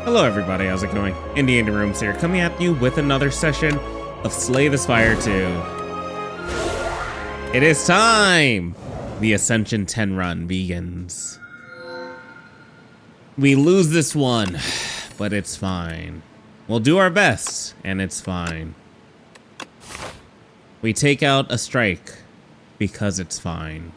Hello everybody, how's it going? Indie Rooms here, coming at you with another session of Slay the Spire 2. It is time! The Ascension 10 run begins. We lose this one, but it's fine. We'll do our best, and it's fine. We take out a strike, because it's fine.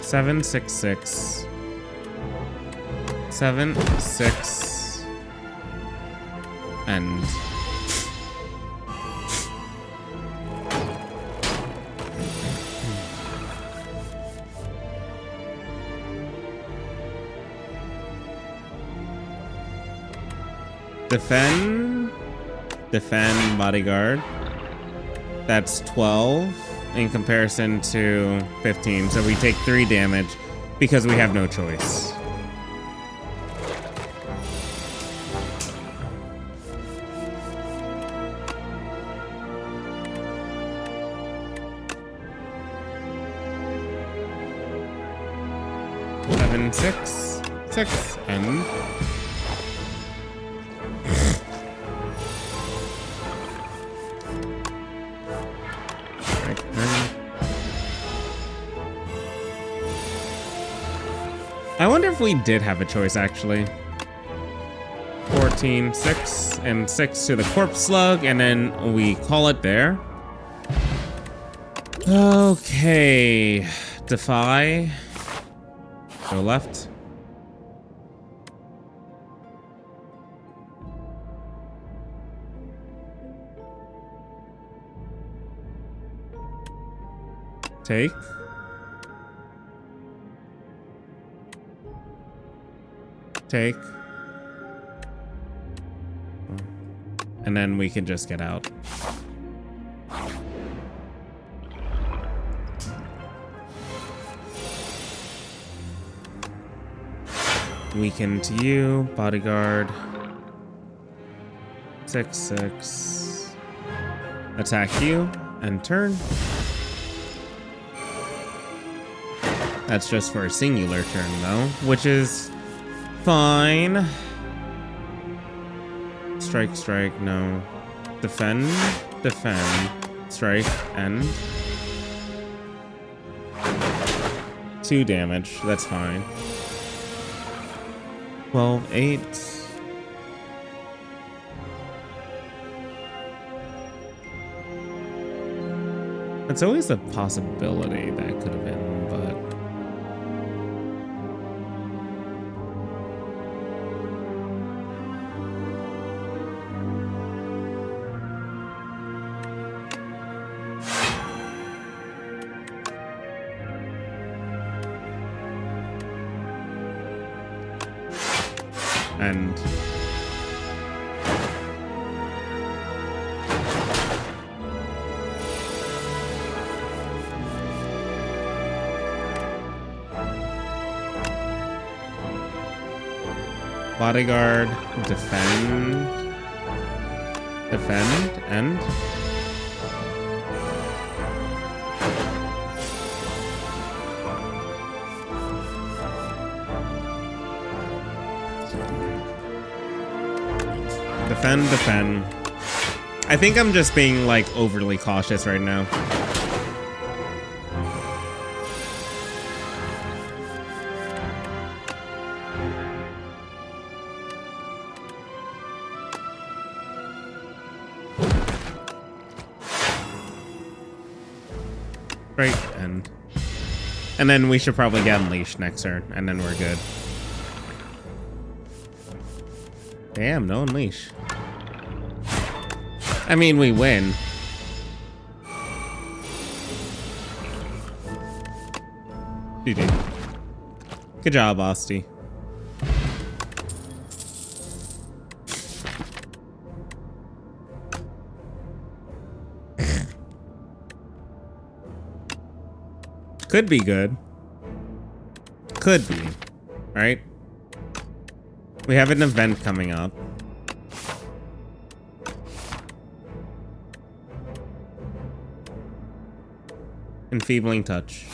Seven, 6, 6. 7, 6. And defend bodyguard. That's 12 in comparison to 15, so we take 3 damage because we have no choice. Seven, 6, 6, and I wonder if we did have a choice, actually. 14, 6, and 6 to the corpse slug, and then we call it there. Okay. Defy. Go left. Take. Take. And then we can just get out. Weaken to you, bodyguard. 6, 6. Attack you, and turn. That's just for a singular turn, though, which is fine. Strike, strike, no. Defend, defend, strike, end. 2 damage, that's fine. 12, 8. It's always a possibility that could have been, but and bodyguard, defend, and defend. I think I'm just being like overly cautious right now. Right, and then we should probably get unleashed next turn, and then we're good. Damn, no unleash. I mean, we win. GG. Good job, Asti. Could be good. Could be. Right? We have an event coming up. Enfeebling touch.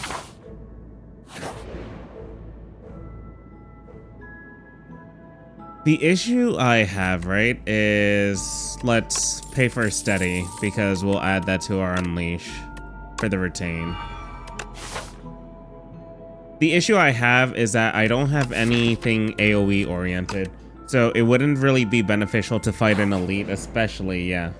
The issue I have, right, is let's pay for a steady because we'll add that to our unleash for the retain. The issue I have is that I don't have anything AoE oriented, so it wouldn't really be beneficial to fight an elite, especially, yeah.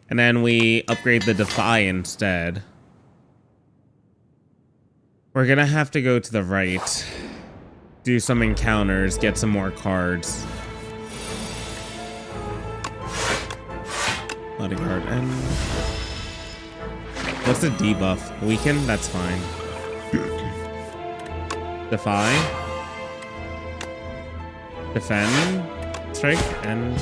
And then we upgrade the Defy instead. We're gonna have to go to the right, do some encounters, get some more cards. Bodyguard and... What's the debuff? Weaken? That's fine. Defy. Defend. Strike. And...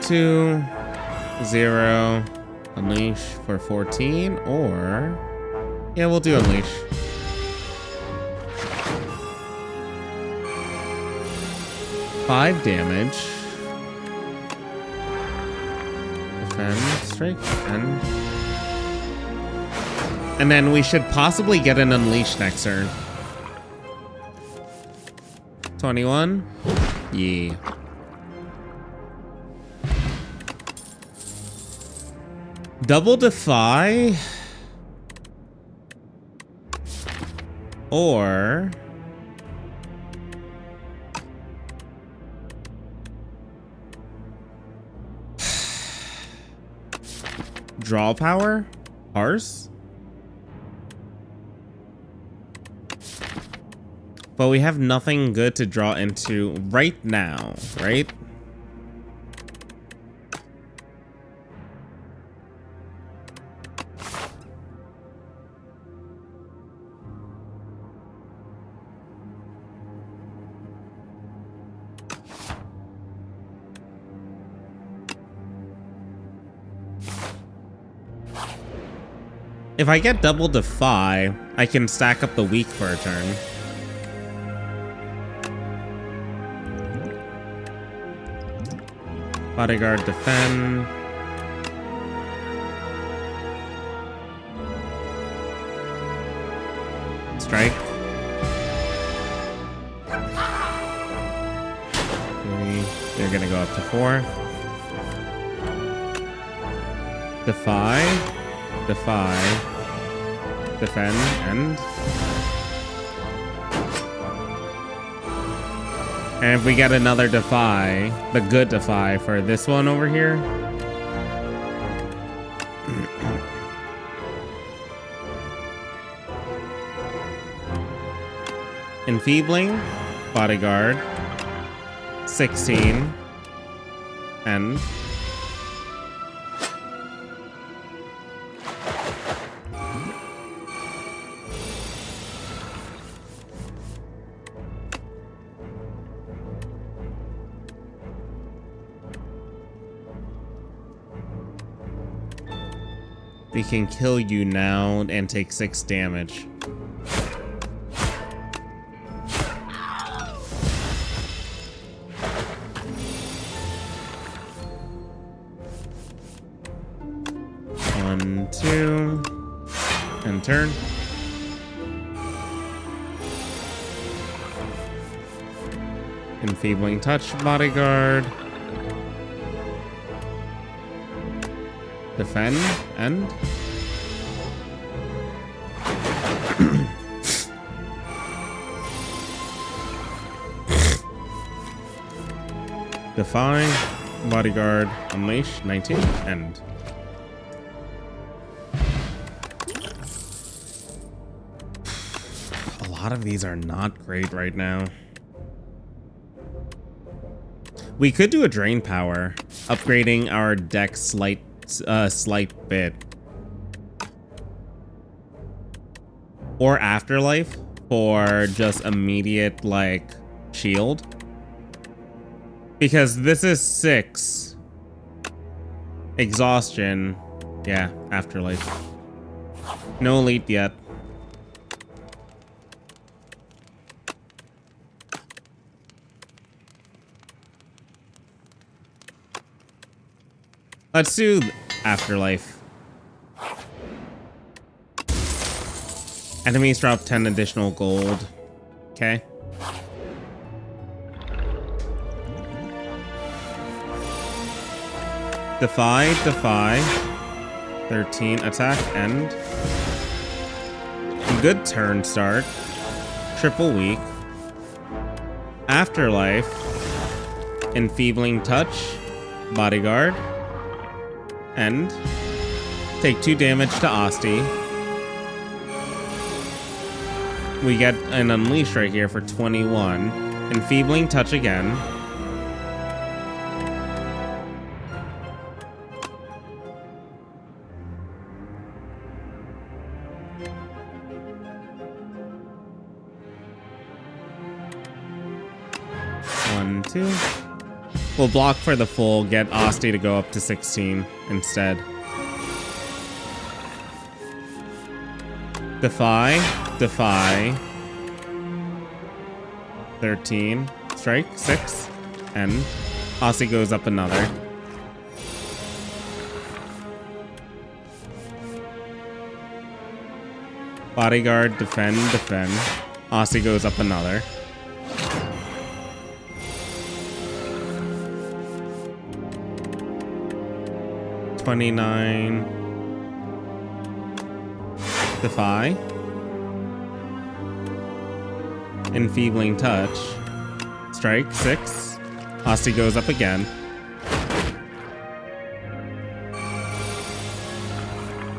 Two, 0, unleash for 14, or yeah, we'll do unleash. Five damage. Defend, strike, and then we should possibly get an unleash next turn. 21. Yeah. Double Defy or draw power? Parse? But we have nothing good to draw into right now, right? If I get double Defy, I can stack up the weak for a turn. Bodyguard, defend. Strike. 3. You're gonna go up to 4. Defy. Defy, defend, and if we get another Defy, the good Defy for this one over here. Enfeebling, Bodyguard, 16, and we can kill you now and take 6 damage. One, 2, and turn. Enfeebling touch, Bodyguard. Defend, and Defy, Bodyguard, unleash, 19, end. A lot of these are not great right now. We could do a drain power, upgrading our deck slight bit. Or afterlife for just immediate, like, shield. Because this is 6. Exhaustion. Yeah, afterlife. No elite yet. Let's do afterlife. Enemies drop 10 additional gold. Okay. Defy. 13 attack, end. Good turn start. Triple weak. Afterlife. Enfeebling touch. Bodyguard. End. Take 2 damage to Asti. We get an unleash right here for 21. Enfeebling touch again. One, two. We'll block for the full, get Asti to go up to 16 instead. Defy. 13. Strike, 6. End. Asti goes up another. Bodyguard, defend. Asti goes up another. $29. Defy. Enfeebling touch. Strike, 6. Asti goes up again.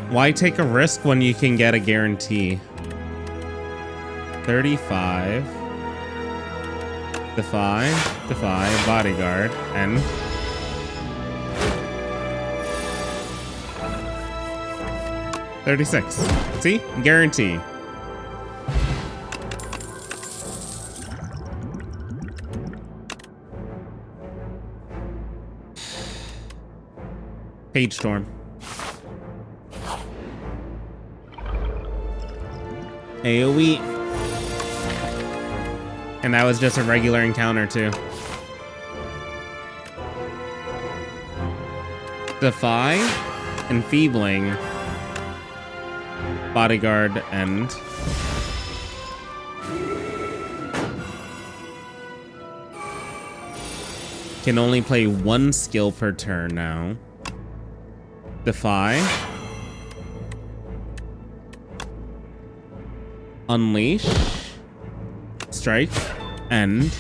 Why take a risk when you can get a guarantee? 35. Defy, bodyguard, end. $36. See? Guarantee. Page Storm. AoE. And that was just a regular encounter too. Defy, Enfeebling, Bodyguard, end. Can only play 1 skill per turn now. Defy. Unleash. Strike. End.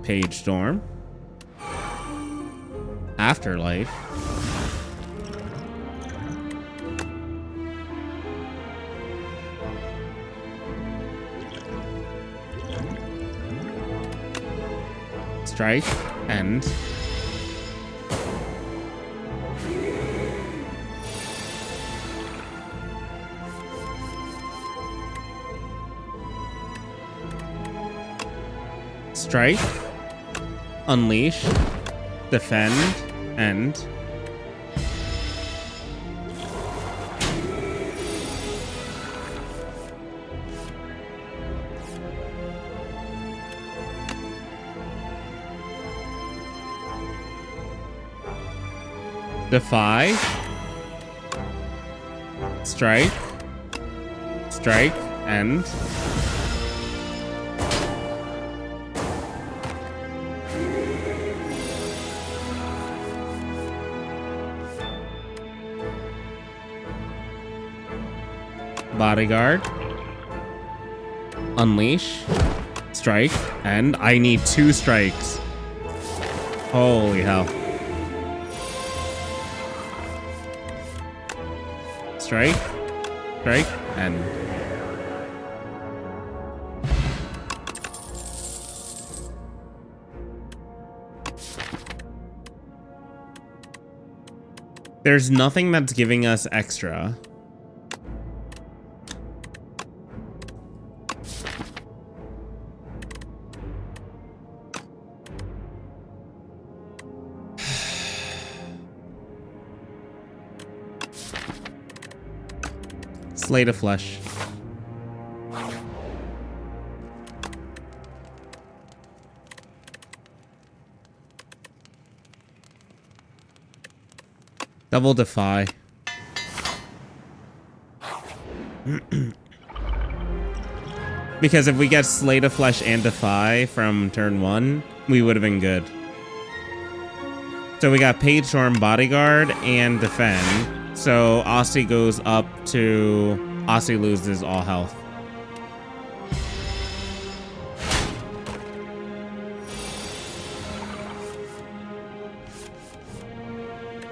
Page Storm. Afterlife. Strike, end. Strike, unleash, defend, end. Defy. Strike. Strike. End. Bodyguard. Unleash. Strike. And I need 2 strikes. Strike. Strike. And... there's nothing that's giving us extra. Slate of Flesh. Double Defy. Because if we get Slate of Flesh and Defy from turn 1, we would have been good. So we got Page Storm, Bodyguard, and Defend. So Aussie goes up to... Aussie loses all health.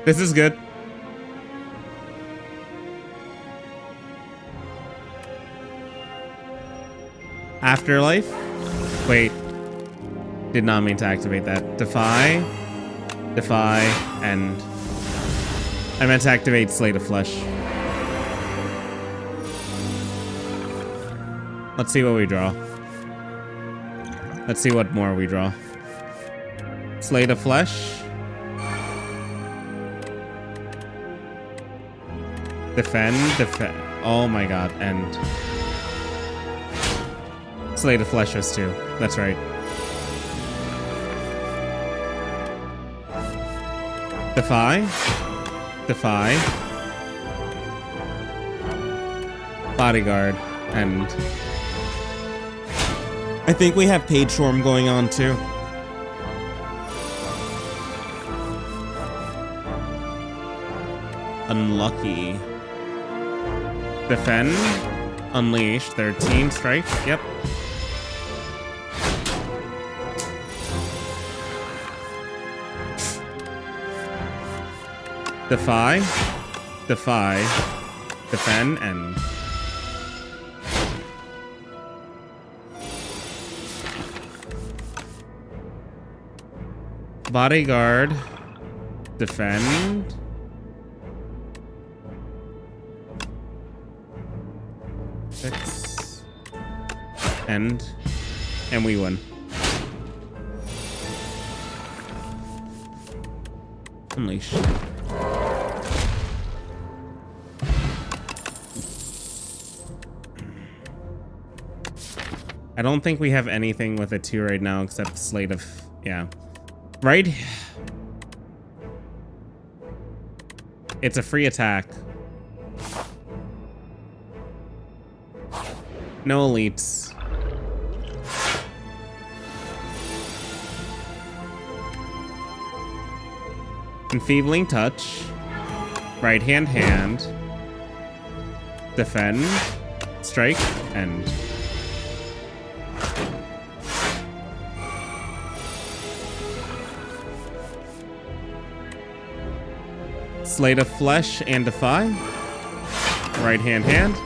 This is good. Afterlife? Wait. Did not mean to activate that. Defy. Defy. And... I meant to activate Slate of Flesh. Let's see what we draw. Let's see what more we draw. Slate of Flesh. Defend. Defend. Oh my god. And... Slate of Flesh was 2. That's right. Defy. Defy. Bodyguard. And... I think we have Page Storm going on too. Unlucky. Defend. Unleash. 13 strike. Yep. Defy. Defy. Defend. And... Bodyguard. Defend. Six. End. And we win. Unleash. I don't think we have anything with a 2 right now except Slate of... yeah. Right? It's a free attack. No elites. Enfeebling Touch. Right hand. Defend. Strike. End. Slate of Flesh and Defy. Right hand.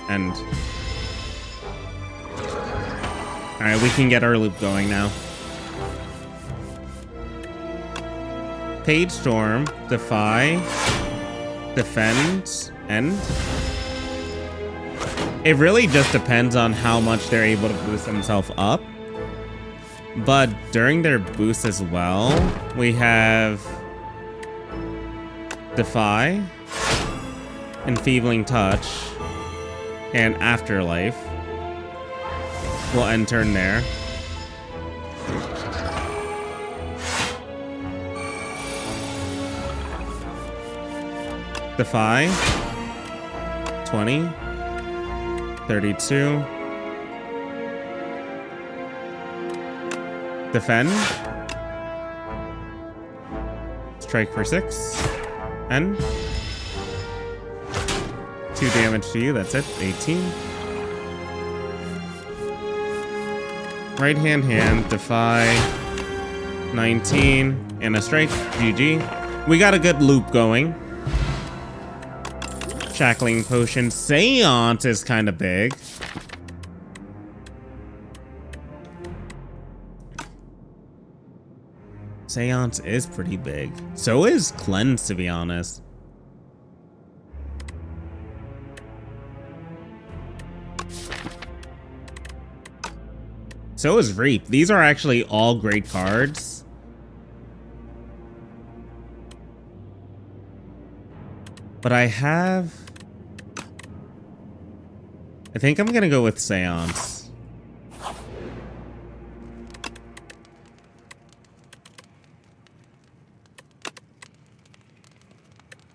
And... alright, we can get our loop going now. Page Storm, Defy, Defend, End. It really just depends on how much they're able to boost themselves up. But during their boost as well, we have Defy, Enfeebling Touch, and Afterlife. We'll end turn there. Defy. 20. 32. Defend. Strike for 6. End. 2 damage to you, that's it. 18. Right hand, Defy. 19. And a strike. GG. We got a good loop going. Shackling potion. Seance is kind of big. Seance is pretty big. So is Cleanse, to be honest. So is Reap. These are actually all great cards. But I think I'm gonna go with Seance.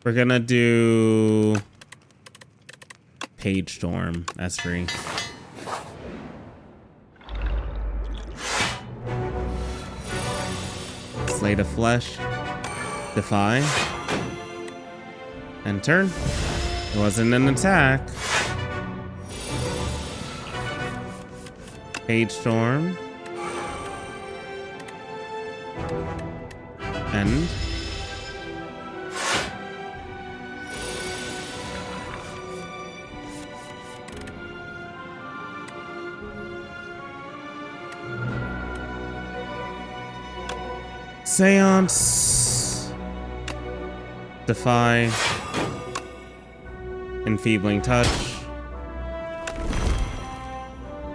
We're gonna do Page Storm. That's free. Slate of Flesh. Defy. And turn. It wasn't an attack. Page Storm. End. Seance. Defy. Enfeebling Touch.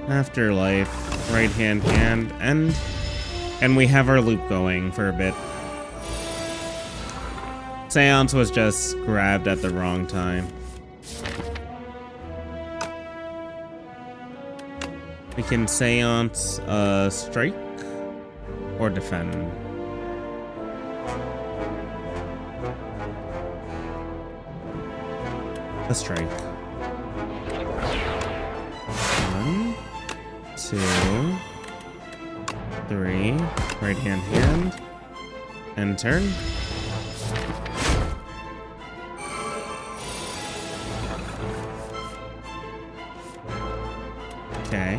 Afterlife. Right hand, end. And we have our loop going for a bit. Seance was just grabbed at the wrong time. We can Seance strike or defend. A strike. 1, 2, 3. Right hand, and turn. Okay.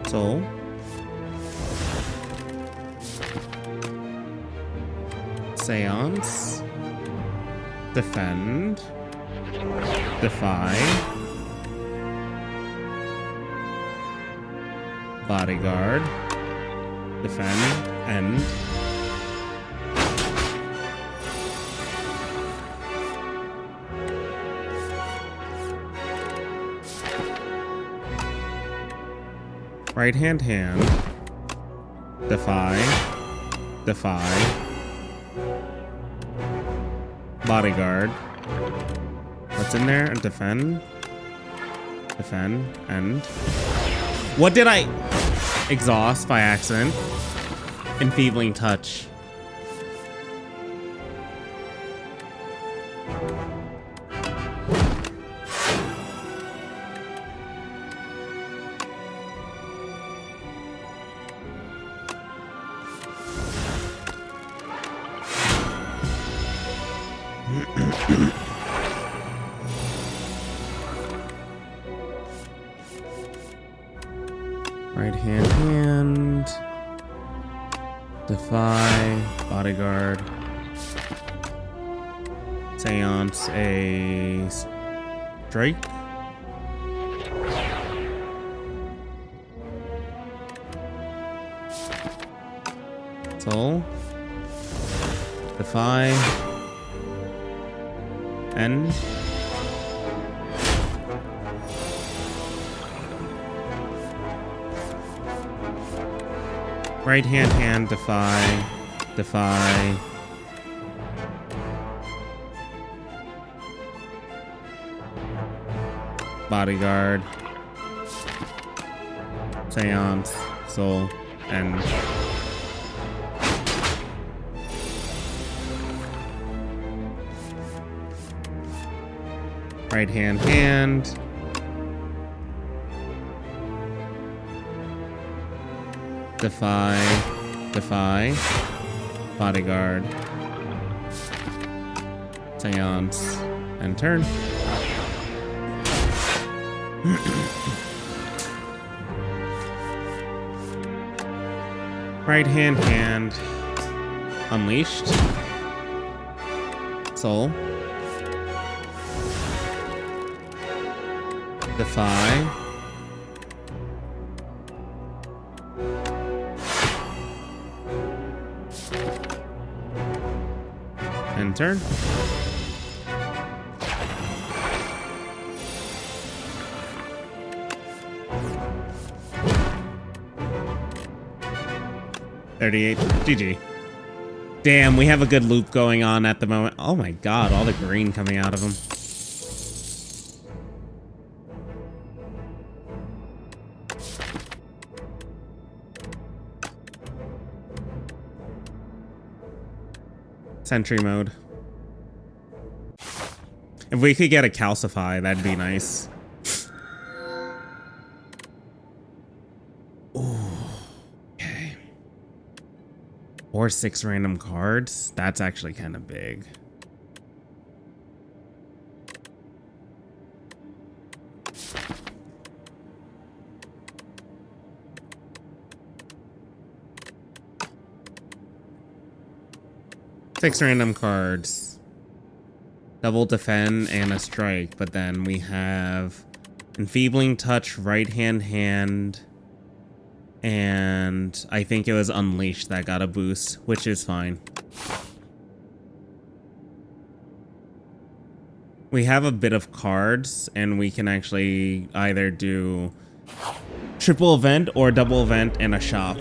Soul. Seance. Defend. Defy. Bodyguard. Defend. End. Right hand, defy, defy, bodyguard. What's in there? Defend, defend, end. What did I exhaust by accident? Enfeebling Touch. Right hand, defy, bodyguard, Seance, a strike, soul, defy, end. Right hand, defy, defy. Bodyguard. Seance, soul, and right hand. Defy, defy, bodyguard, Seance, and turn. Right hand. Unleashed. Soul. Defy. End turn. $38. GG. Damn, we have a good loop going on at the moment. Oh my god, all the green coming out of him. Sentry mode. If we could get a calcify, that'd be nice. Ooh, okay. Or 6 random cards. That's actually kind of big. Six random cards. Double defend and a strike, but then we have enfeebling touch, right hand, and I think it was unleashed that got a boost, which is fine. We have a bit of cards, and we can actually either do triple event or double event and a shop.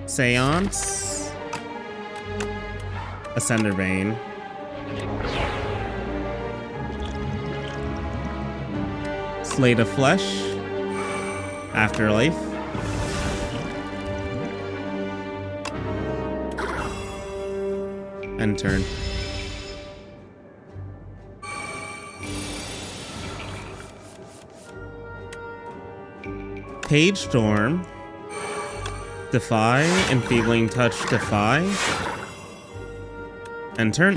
Seance, Ascender Bane, Slate of Flesh, Afterlife, end turn. Page Storm, Defy, enfeebling touch, defy, and turn.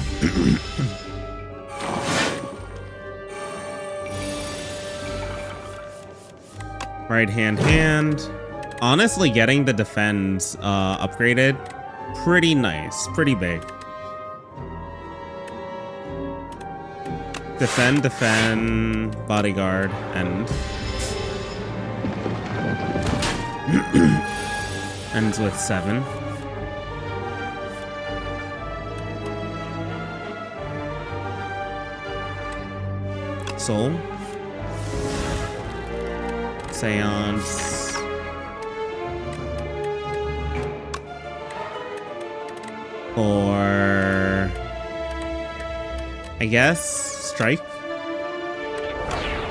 Right hand. Honestly, getting the defense upgraded, pretty nice, pretty big. Defend, bodyguard, and ends with 7. Soul. Seance. Or I guess strike.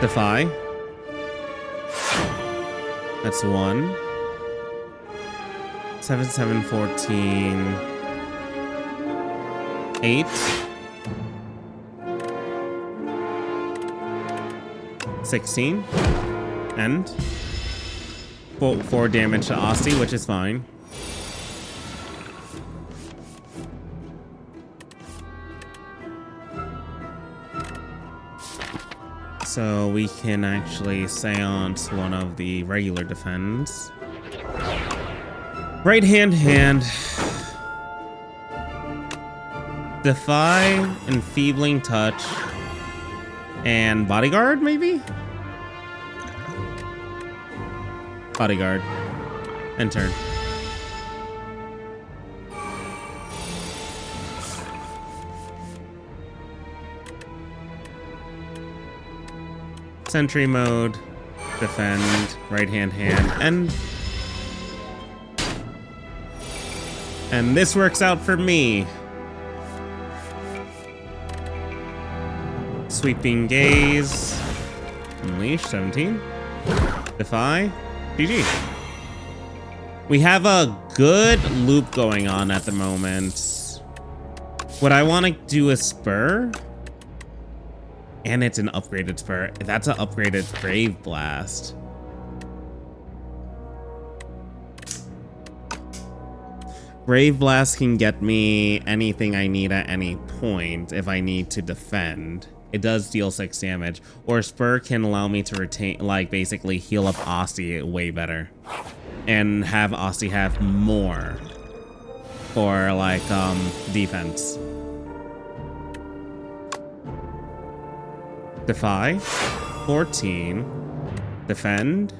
Defy. That's 1. 7, 7, 14. 8. 16. End. 4 damage to Asti, which is fine. So we can actually seance one of the regular defends. Right hand. Defy, enfeebling touch, and bodyguard, maybe? Bodyguard. End turn. Sentry mode, defend, right hand, and this works out for me. Sweeping gaze, unleash, 17, defy, GG. We have a good loop going on at the moment. What I want to do is spur. And it's an upgraded spur. That's an upgraded Grave Blast. Brave Blast can get me anything I need at any point if I need to defend. It does deal 6 damage. Or Spur can allow me to retain, like, basically heal up Aussie way better. And have Aussie have more for, like, defense. Defy. 14. Defend.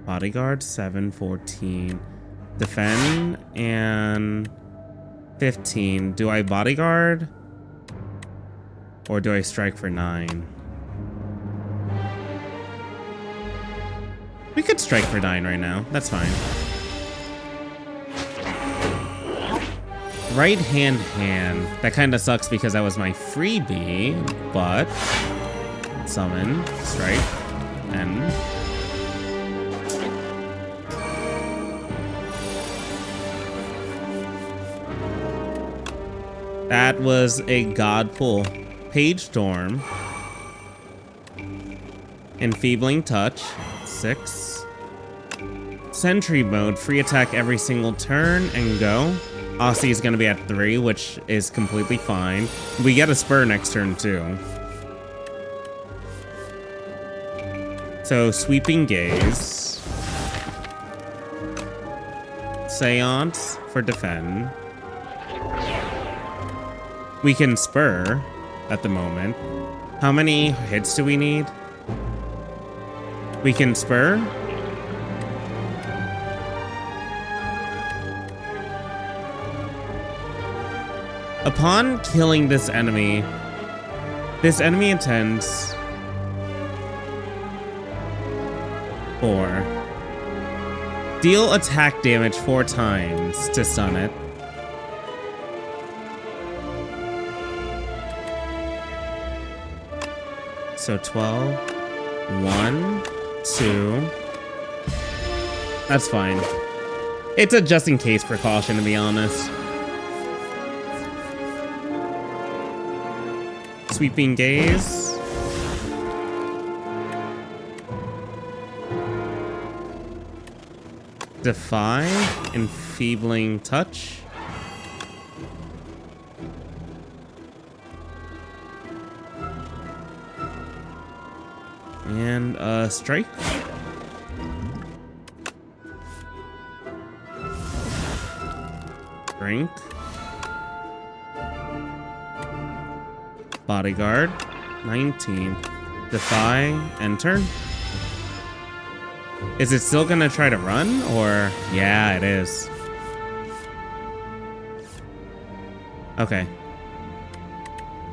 Bodyguard, 7, 14. Defend, and 15. Do I bodyguard? Or do I strike for 9? We could strike for 9 right now. That's fine. Right hand. That kind of sucks because that was my freebie, but summon, strike, and that was a god pull. Page Storm. Enfeebling Touch. 6. Sentry Mode. Free attack every single turn and go. Aussie is going to be at 3, which is completely fine. We get a Spur next turn too. So Sweeping Gaze. Seance for defend. We can Spur at the moment. How many hits do we need? We can Spur. Upon killing this enemy intends 4. Deal attack damage 4 times to stun it. So 12, 1, 2. That's fine. It's a just in case precaution, to be honest. Sweeping Gaze. Defy. Enfeebling Touch. And strike. Drink. Bodyguard. 19. Defy and turn. Is it still gonna try to run, or yeah, it is. Okay.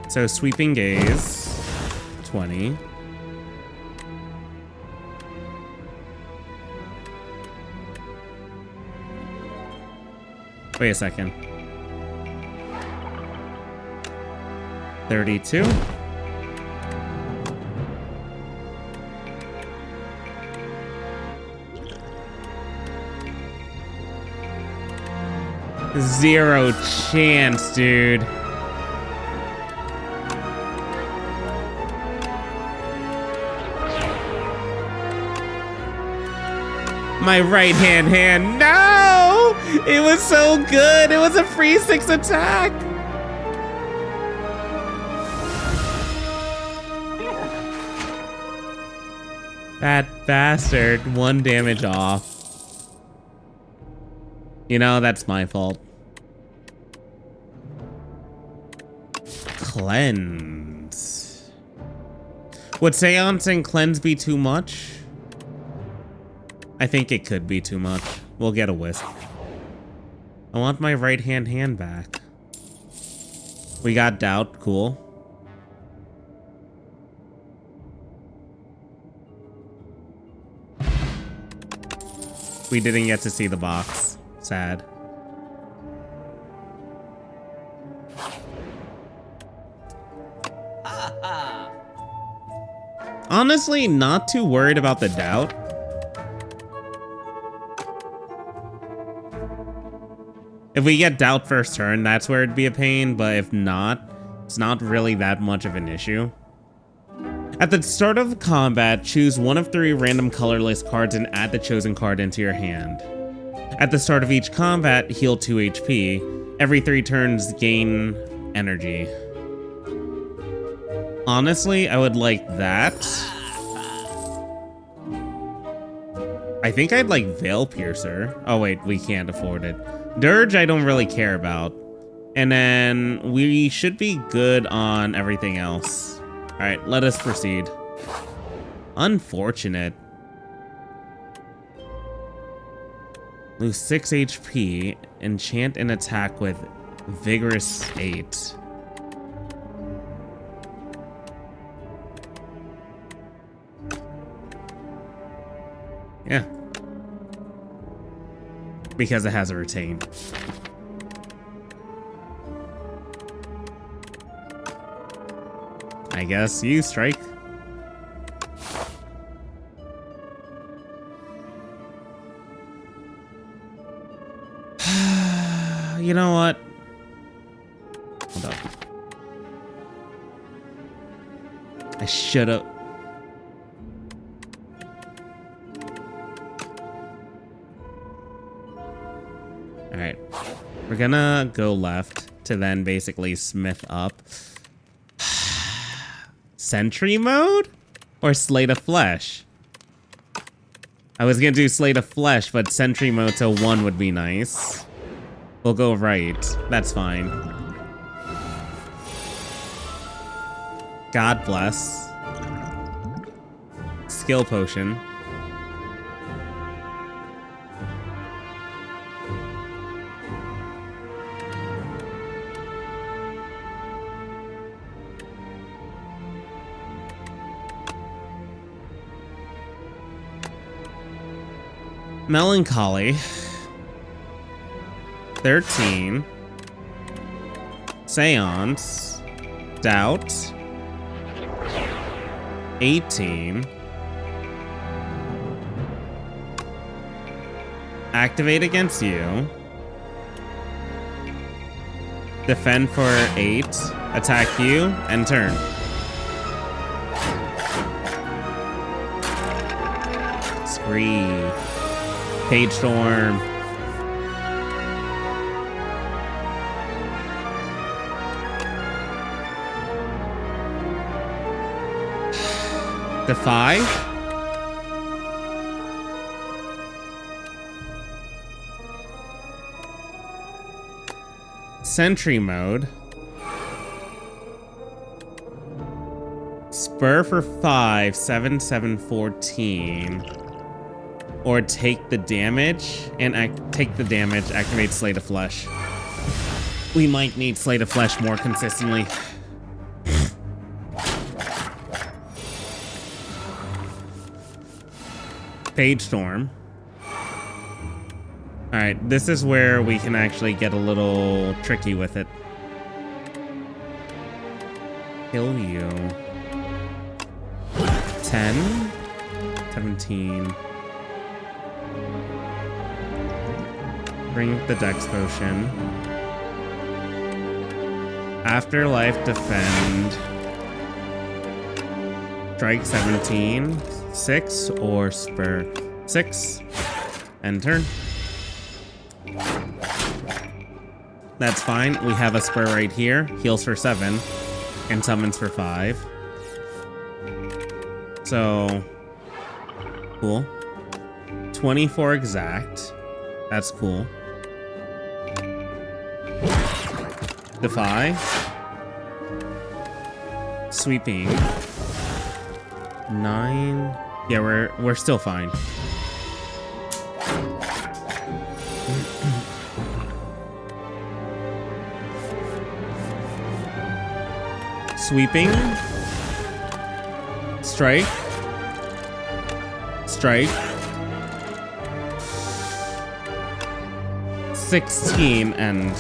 So Sweeping Gaze. 20. Wait a second. 32. Zero chance, dude. My right hand. No! It was so good. It was a free 6 attack. That bastard. 1 damage off. You know, that's my fault. Cleanse. Would Seance and Cleanse be too much? I think it could be too much. We'll get a Wisp. I want my right hand back. We got Doubt. Cool. We didn't get to see the box. Sad. Honestly, not too worried about the Doubt. If we get Doubt first turn, that's where it'd be a pain, but if not, it's not really that much of an issue. At the start of combat, choose one of 3 random colorless cards and add the chosen card into your hand. At the start of each combat, heal 2 HP. Every 3 turns, gain energy. Honestly, I would like that. I think I'd like Veil Piercer. Oh wait, we can't afford it. Dirge, I don't really care about. And then we should be good on everything else. All right, let us proceed. Unfortunate. Lose 6 HP. Enchant an attack with Vigorous 8. Yeah. Because it has a retain. I guess you strike. You know what? Hold up. I should have. All right. We're gonna go left to then basically smith up. Sentry mode or Slate of Flesh? I was gonna do Slate of Flesh, but Sentry mode to 1 would be nice. We'll go right. That's fine. God bless. Skill potion. Melancholy. 13. Seance. Doubt. 18. Activate against you. Defend for 8. Attack you and turn. Spree. Page Storm. Defy. Sentry mode. Spur for 5, 7, 7, 14. Or take the damage and activate Slate of Flesh. We might need Slate of Flesh more consistently. Page Storm. Alright, this is where we can actually get a little tricky with it. Kill you. 10, 17. Bring the Dex Potion. Afterlife Defend. Strike 17. 6 or Spur. 6. And turn. That's fine. We have a Spur right here. Heals for 7. And summons for 5. So. Cool. 24 exact. That's cool. Defy. Sweeping. 9. Yeah, we're still fine. Sweeping. Strike. Strike. 16 and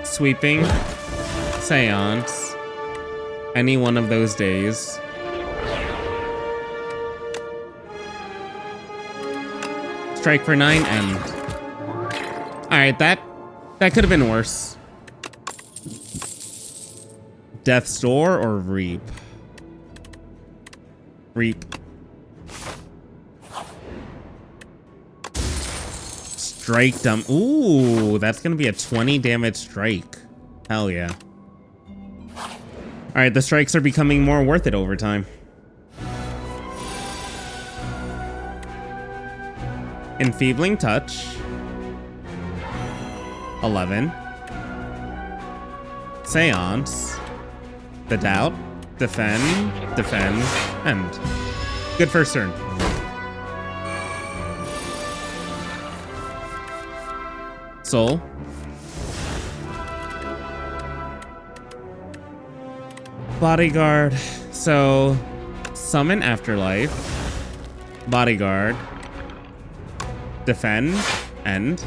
sweeping, seance, any one of those days. Strike for 9 and all right, that could have been worse. Death's Door or Reap? Reap. Strike dump. Ooh, that's gonna be a 20 damage strike. Hell yeah. Alright, the strikes are becoming more worth it over time. Enfeebling Touch. 11. Seance. The Doubt. Defend. Defend. End. Good first turn. Soul. Bodyguard. So, summon Afterlife. Bodyguard. Defend. End.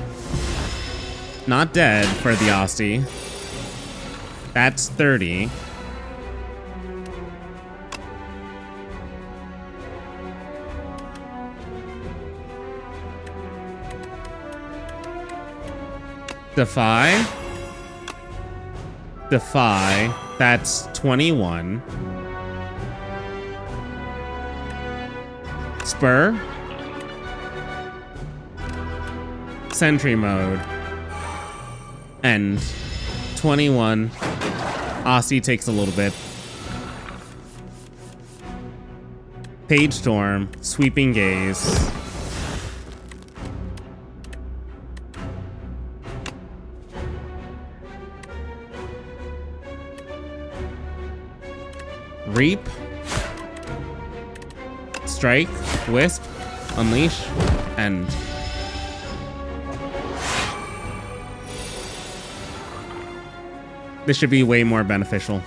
Not dead for the Asti. That's 30. Defy. Defy. That's 21. Spur. Sentry mode. End. 21. Aussie takes a little bit. Page Storm. Sweeping Gaze. Reap. Strike. Wisp. Unleash. End. This should be way more beneficial.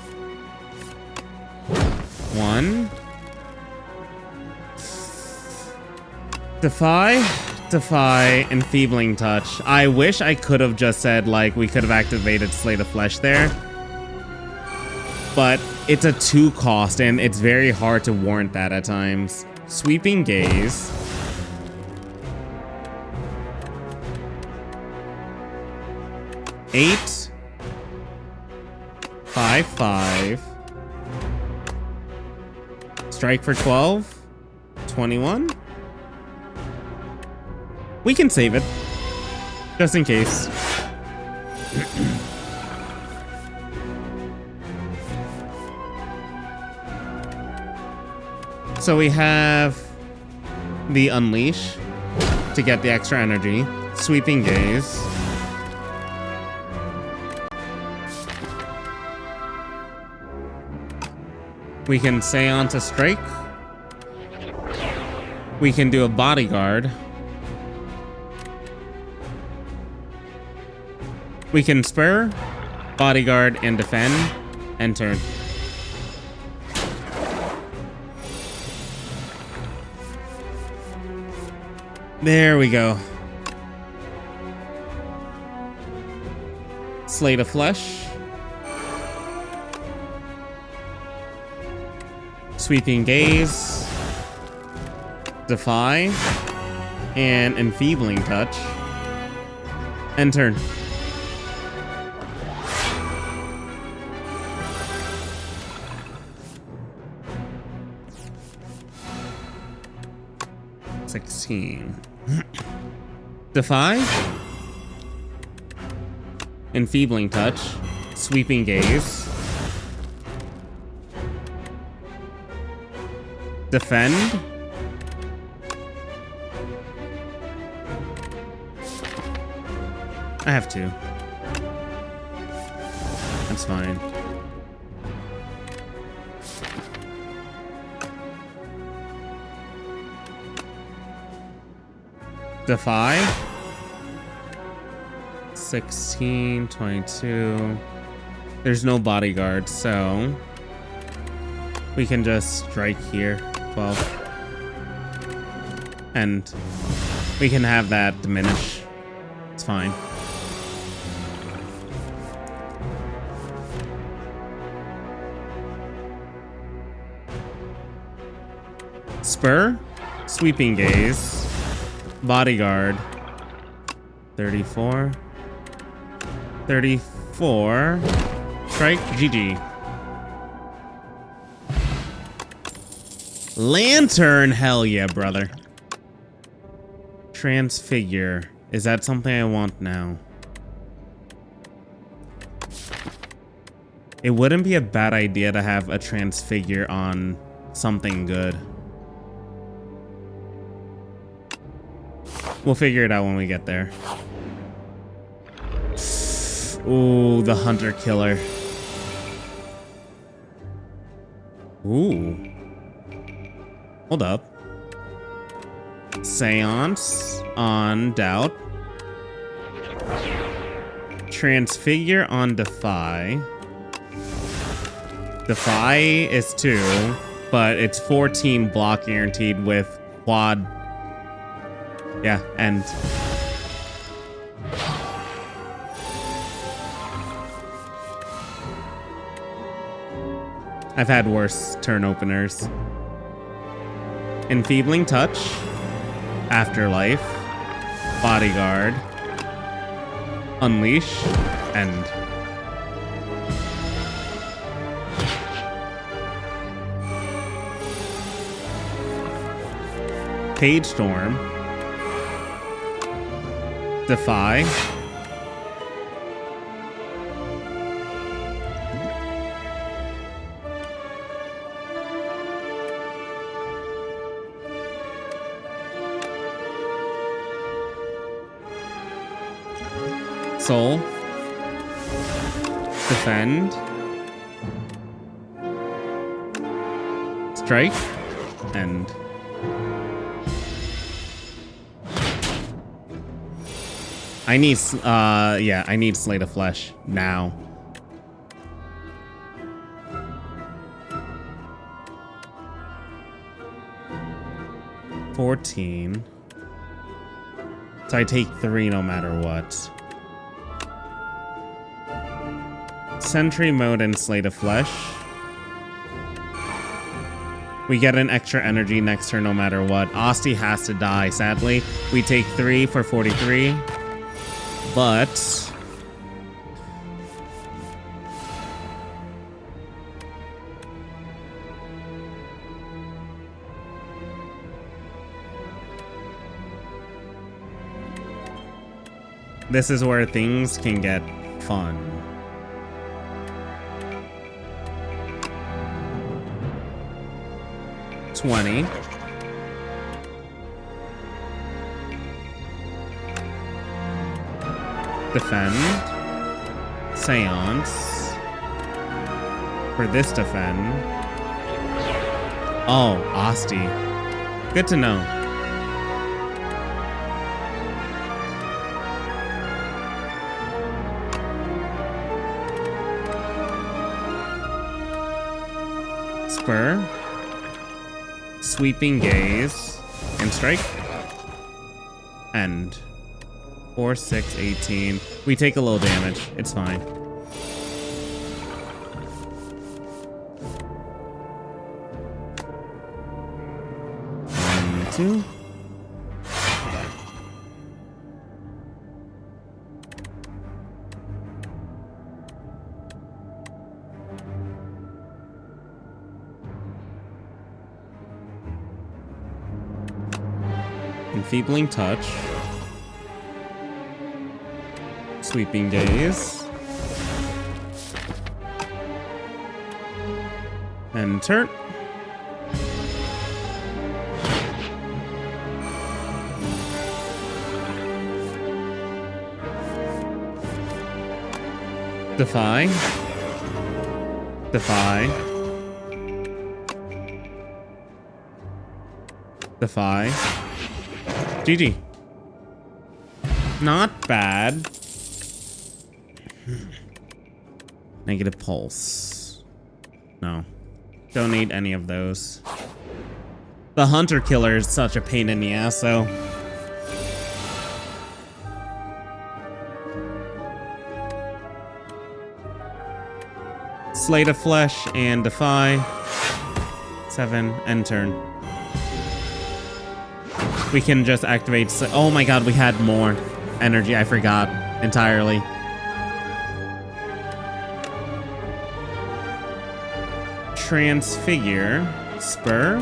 1. Defy. Defy. Enfeebling Touch. I wish I could have just said, like, we could have activated Slay the Flesh there. But it's a 2 cost, and it's very hard to warrant that at times. Sweeping Gaze. Eight. 5, 5. Strike for 12. 21. We can save it. Just in case. So we have the Unleash to get the extra energy. Sweeping Gaze. We can Seance to strike. We can do a Bodyguard. We can Spur, Bodyguard, and Defend. End turn. There we go. Slay the Flesh. Sweeping Gaze. Defy. And Enfeebling Touch. End turn. Defy. Enfeebling Touch. Sweeping Gaze. Defend. I have to. That's fine. Defy. 16, 22. There's no Bodyguard, so we can just strike here. 12. And we can have that diminish. It's fine. Spur. Sweeping Gaze. Bodyguard. 34. 34. Strike. GG. Lantern. Hell yeah, brother. Transfigure. Is that something I want now? It wouldn't be a bad idea to have a transfigure on something good. We'll figure it out when we get there. Ooh, the hunter killer. Ooh. Hold up. Seance on Doubt. Transfigure on Defy. Defy is 2, but it's 14 block guaranteed with quad. Yeah, and I've had worse turn openers. Enfeebling Touch, Afterlife, Bodyguard, Unleash, End. Page Storm, Defy, Soul, Defend, Strike, End. I need, yeah, I need Slate of Flesh now. $14. So I take 3 no matter what. Sentry Mode and Slate of Flesh. We get an extra energy next turn no matter what. Asti has to die, sadly. We take 3 for 43. But this is where things can get fun. $20. Defend. Seance. For this defend. Oh, Asti. Good to know. Spur. Sweeping Gaze. And Strike. End. 4, 6, 18. We take a little damage. It's fine. One, 2. Enfeebling Touch. Sweeping Gaze. And turn. Defy. Defy. Defy. GG. Not bad. Negative pulse. No. Don't need any of those. The hunter killer is such a pain in the ass, though. Slate of Flesh and Defy. 7, end turn. We can just activate. Oh my god, we had more energy. I forgot entirely. transfigure. Spur?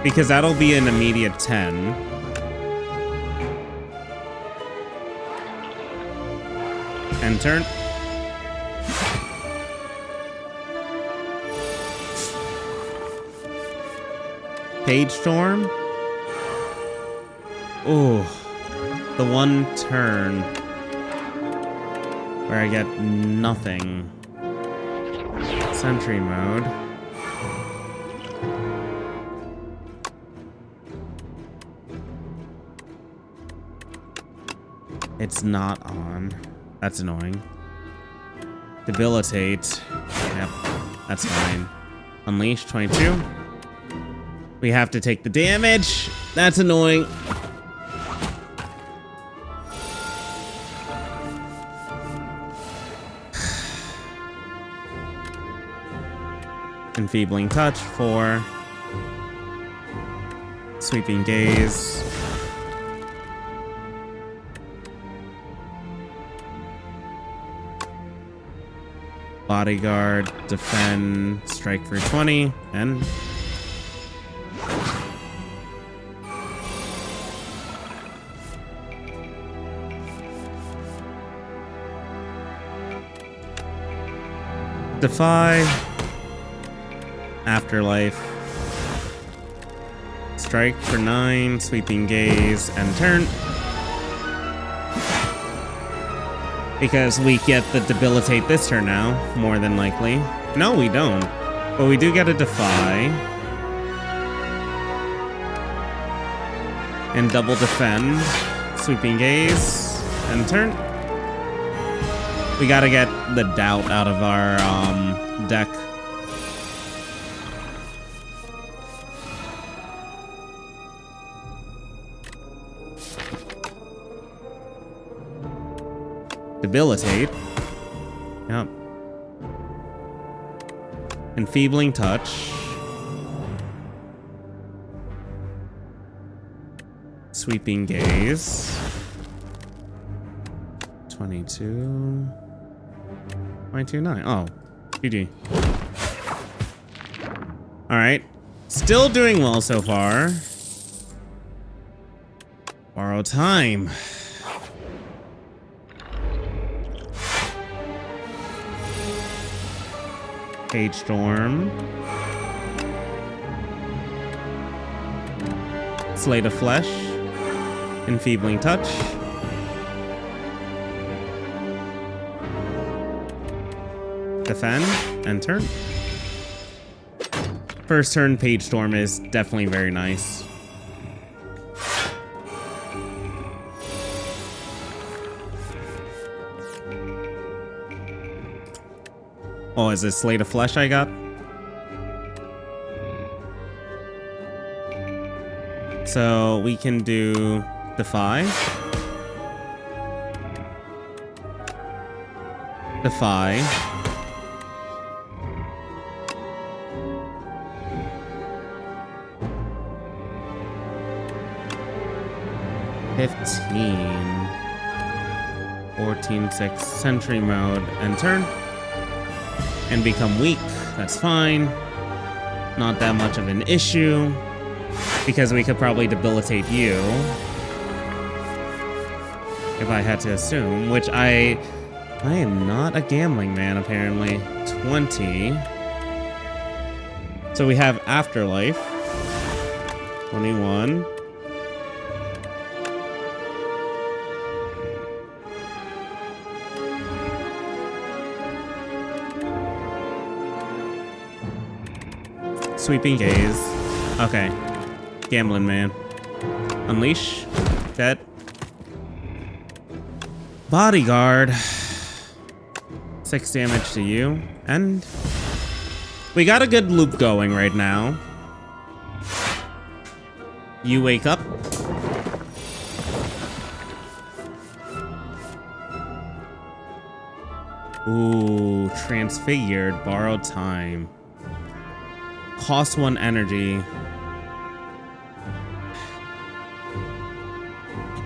Because that'll be an immediate 10. End turn. Page Storm. Oh, the one turn where I get nothing. Sentry mode. It's not on. That's annoying. Debilitate. Yep, that's fine. Unleash 22. We have to take the damage. That's annoying. Enfeebling Touch 4. Sweeping Gaze. Bodyguard, defend, strike for 20, and defy, afterlife, strike for 9, sweeping gaze, and turn. Because we get the debilitate this turn now, more than likely. No, we don't. But we do get a defy. And double defend. Sweeping gaze. And turn. We gotta get the doubt out of our deck. Debilitate. Yep. Enfeebling Touch. Sweeping Gaze. 22. 22.9. Oh, GG. Alright. Still doing well so far. Borrow time. Page Storm. Slate of Flesh. Enfeebling Touch. Defend and turn. First turn Page Storm is definitely very nice. Oh, is it Slate of Flesh I got? So we can do Defy. Defy. $15. 14-6 Sentry mode and turn. And become weak. That's fine. Not that much of an issue. Because we could probably debilitate you. If I had to assume. Which I am not a gambling man, apparently. 20. So we have Afterlife. 21. Sweeping Gaze. Okay. Gambling man. Unleash. Dead. Bodyguard. 6 damage to you. And we got a good loop going right now. You wake up. Ooh, transfigured. Borrowed time. Cost 1 energy.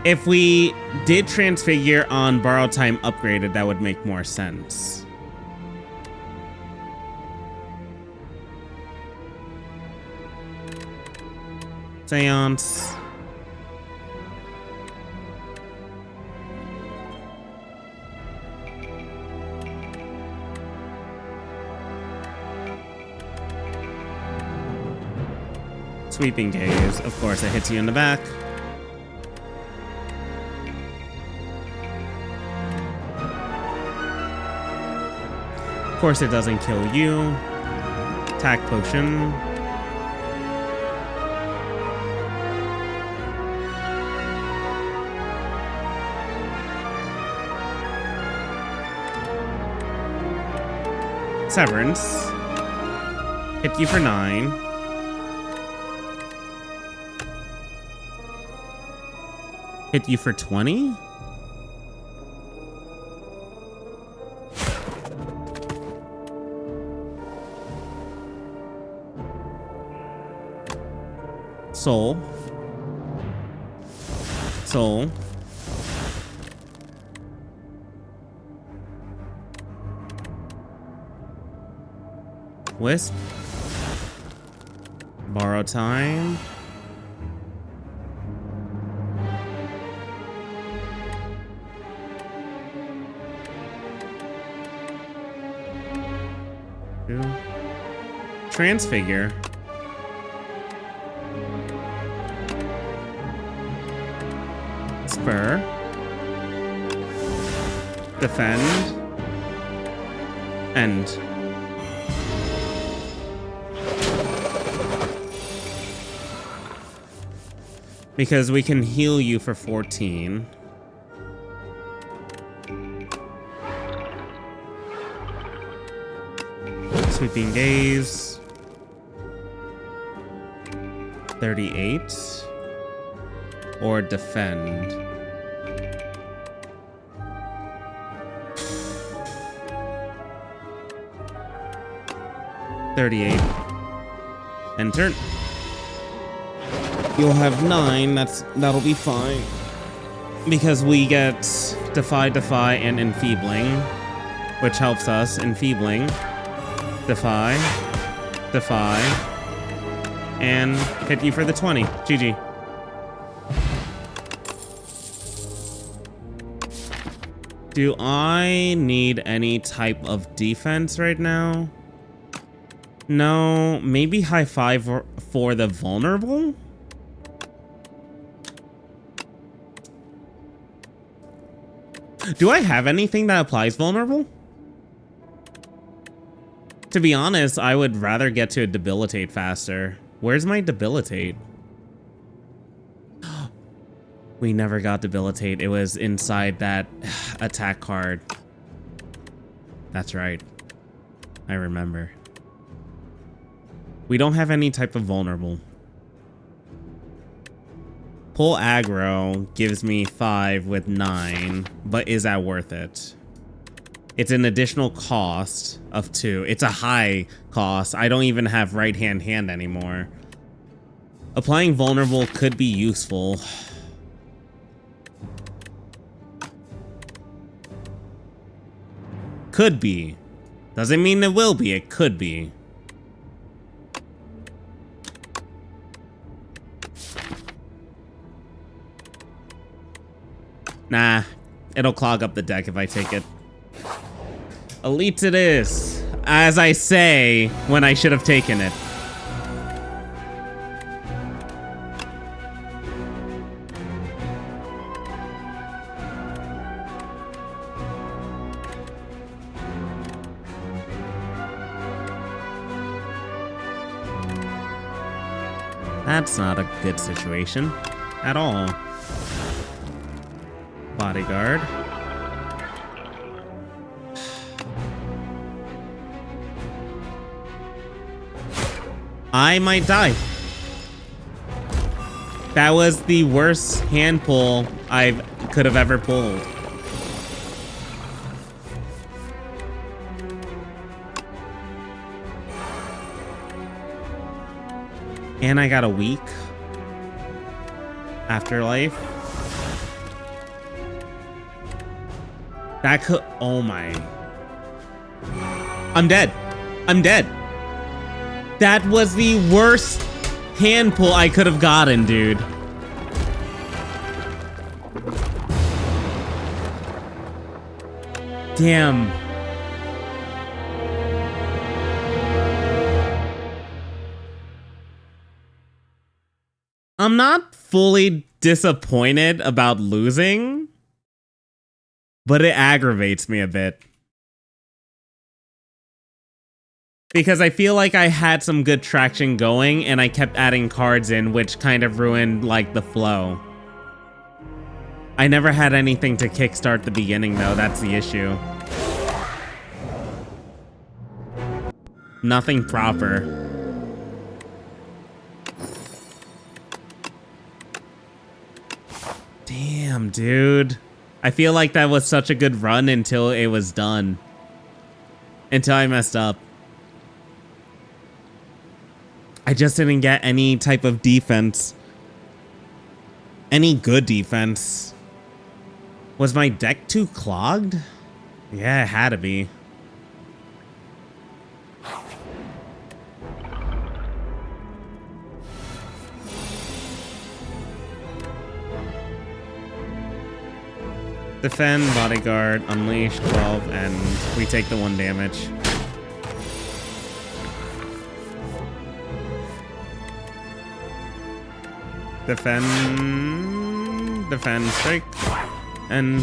If we did transfigure on borrowed time upgraded, that would make more sense. Seance. Sweeping gaze. Of course, it hits you in the back. Of course, it doesn't kill you. Attack potion. Severance. Hit you for 9. Hit you for 20? Soul. Soul. Wisp. Borrow time. Transfigure. Spur. Defend. End. Because we can heal you for 14. Sweeping gaze. 38. Or defend. Enter. You'll have 9. That'll be fine. Because we get defy, and enfeebling, which helps us. Enfeebling, defy, and hit you for the 20. GG. Do I need any type of defense right now? No, maybe high 5 for the vulnerable? Do I have anything that applies vulnerable? To be honest, I would rather get to a debilitate faster. Where's my debilitate? We never got debilitate. It was inside that attack card. That's right. I remember. We don't have any type of vulnerable. Pull aggro gives me 5 with 9, but is that worth it? It's an additional cost of 2. It's a high cost. I don't even have right hand anymore. Applying vulnerable could be useful. Could be. Doesn't mean it will be. It could be. Nah, it'll clog up the deck if I take it. Elite it is, as I say when I should have taken it. That's not a good situation at all. Bodyguard. I might die. That was the worst hand pull I could have ever pulled. And I got a weak afterlife. That could, oh my. I'm dead. I'm dead. That was the worst hand pull I could have gotten, dude. Damn. I'm not fully disappointed about losing, but it aggravates me a bit. Because I feel like I had some good traction going and I kept adding cards in, which kind of ruined like the flow. I never had anything to kickstart the beginning though, that's the issue. Nothing proper. Damn, dude. I feel like that was such a good run until it was done. Until I messed up. I just didn't get any type of defense. Any good defense. Was my deck too clogged? Yeah, it had to be. Defend, bodyguard, unleash, 12, and we take the 1 damage. Defend, strike, and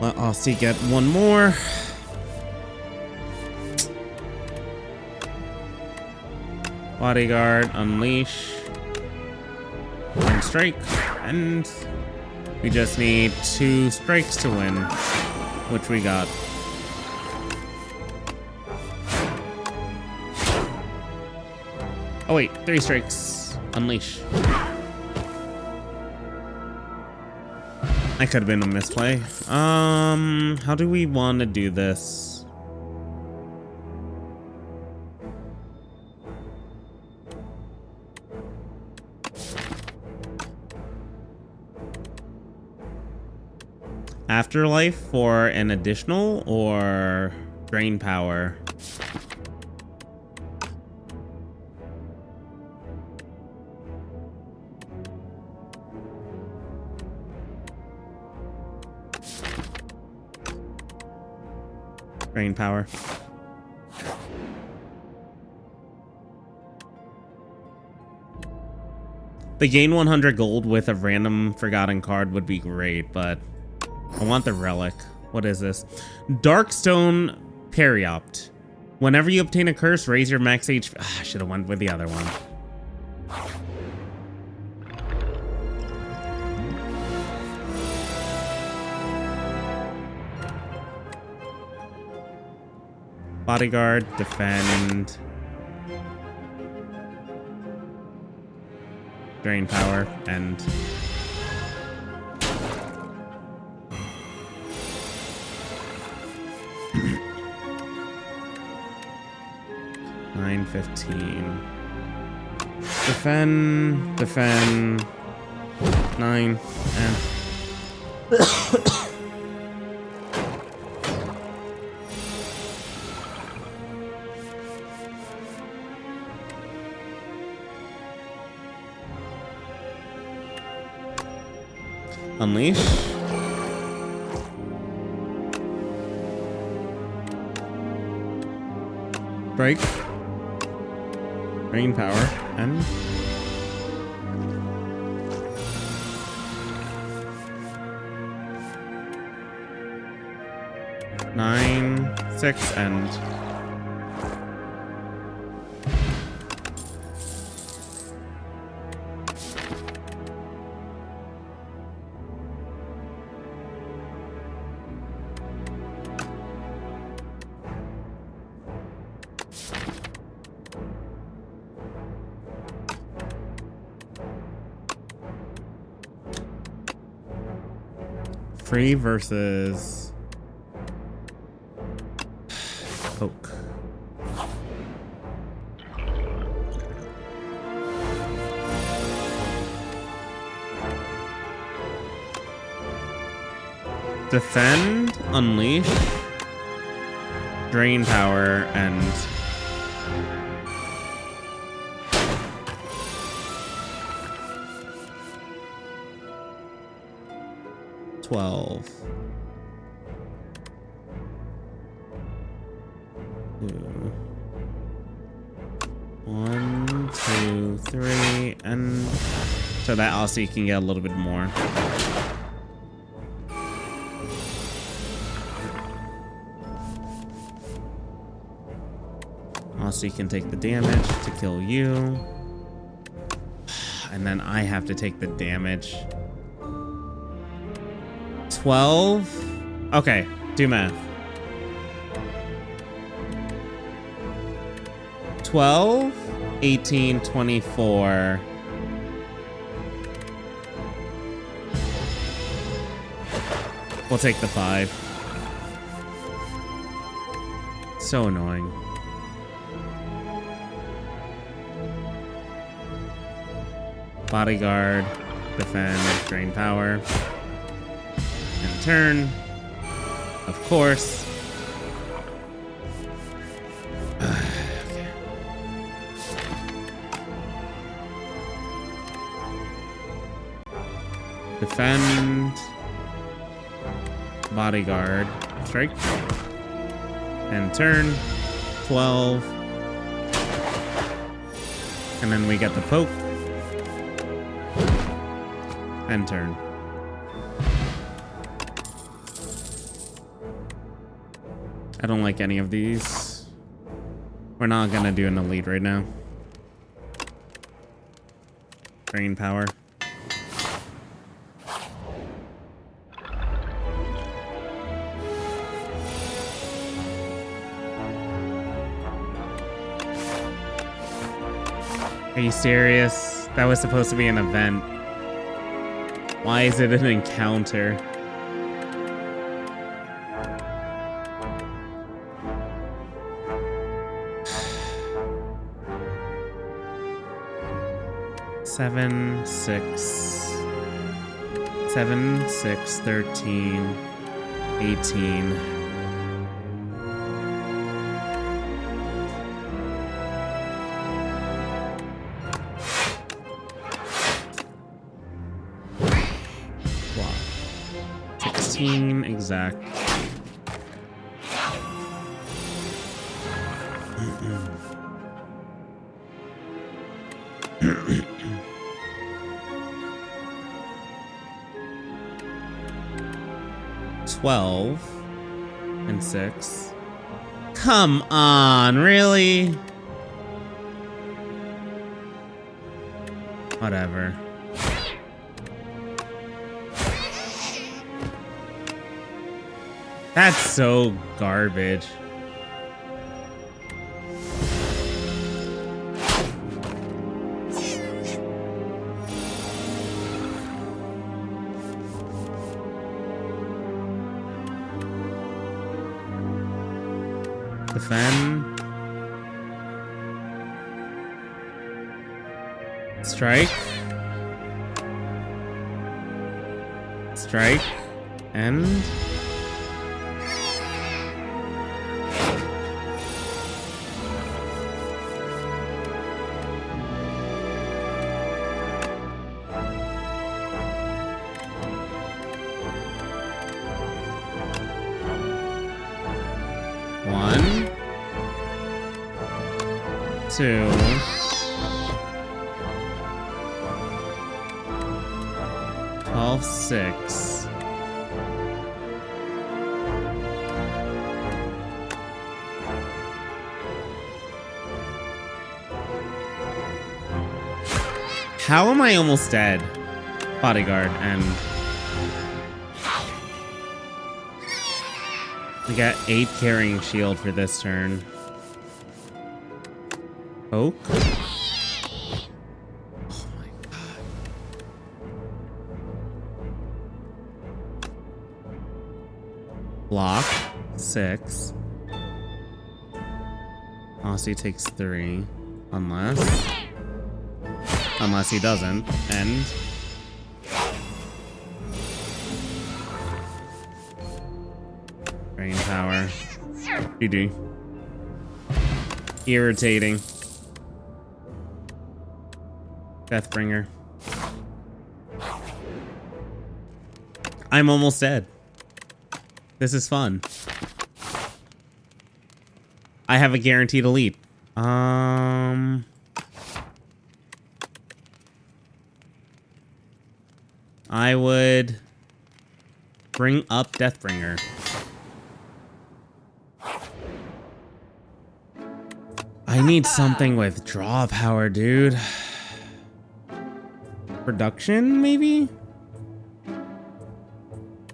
let Aussie get 1 more. Bodyguard, unleash, 1 strike, and we just need 2 strikes to win, which we got. Oh wait, 3 strikes. Unleash. I could have been a misplay. How do we want to do this? Afterlife for an additional or drain power? Drain power. The gain 100 gold with a random forgotten card would be great, but I want the relic. What is this? Darkstone Periopt. Whenever you obtain a curse, raise your max HP. I should have went with the other one. Bodyguard, defend. Drain power, and 915. Defend. 9 and unleash. Strike. Rain power and nine, 6, and free versus poke. Defend, unleash, drain power, and 12. 1, 2, 3, and so that also you can get a little bit more. Also, you can take the damage to kill you, and then I have to take the damage. 12. Okay, do math. 12, 18, 24. We'll take the 5. So annoying. Bodyguard, defend, drain power, and turn. Of course. Defend, bodyguard, strike, and turn. 12, and then we get the poke and turn. I don't like any of these. We're not gonna do an elite right now. Drain power. Are you serious? That was supposed to be an event. Why is it an encounter? Seven, 6, 13, 18. Exact. $12 and 6. Come on, really? Whatever. That's so garbage. Defend. Strike. Strike. End. Two. 12, 6. How am I almost dead? Bodyguard and we got 8 carrying shield for this turn. Oak. Oh my god. Block 6. Aussie takes 3. Unless he doesn't. End. power. GG. Irritating. Deathbringer. I'm almost dead. This is fun. I have a guaranteed elite. I would bring up Deathbringer. I need something with draw power, dude. Production, maybe?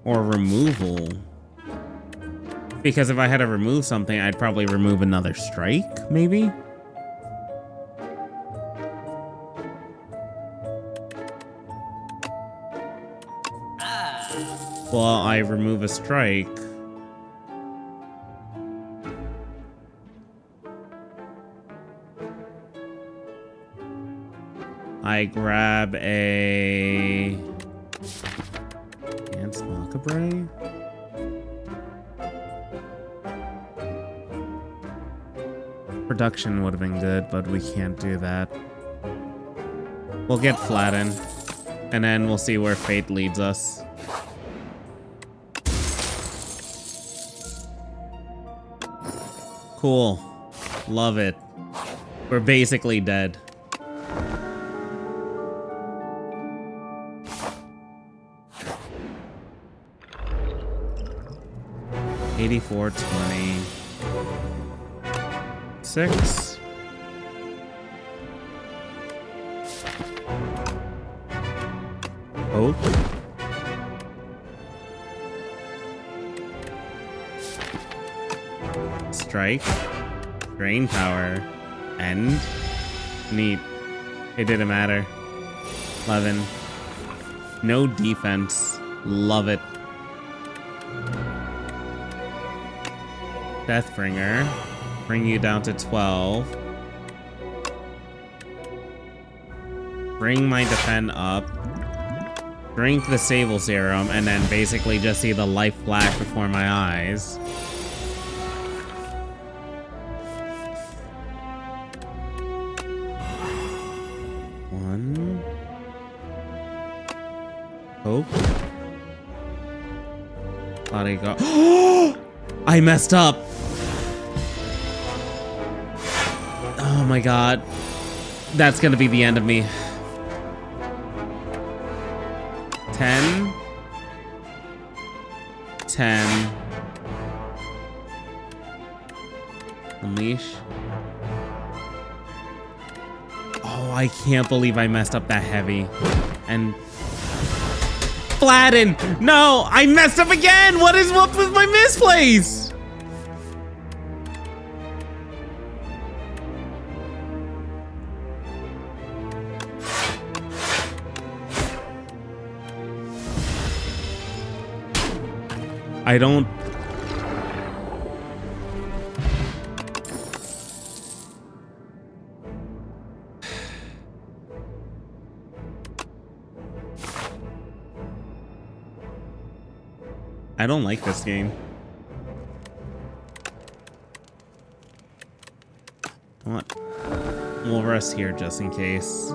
Or removal. Because if I had to remove something, I'd probably remove another strike, maybe? Well, I remove a strike. I grab a... Dance Macabre? Production would have been good, but we can't do that. We'll get Flatten, and then we'll see where fate leads us. Cool. Love it. We're basically dead. $84.20. 6. Hope. Strike. Drain power. End. Neat. It didn't matter. 11. No defense. Love it. Deathbringer. Bring you down to 12. Bring my defend up. Drink the Sable Serum, and then basically just see the life flash before my eyes. One. Hope. Bodyguard. I messed up. Oh my god. That's gonna be the end of me. 10. 10. Unleash. Oh, I can't believe I messed up that heavy. And Flatten! No! I messed up again! What was my misplace? I don't... I don't like this game. What? We'll rest here just in case.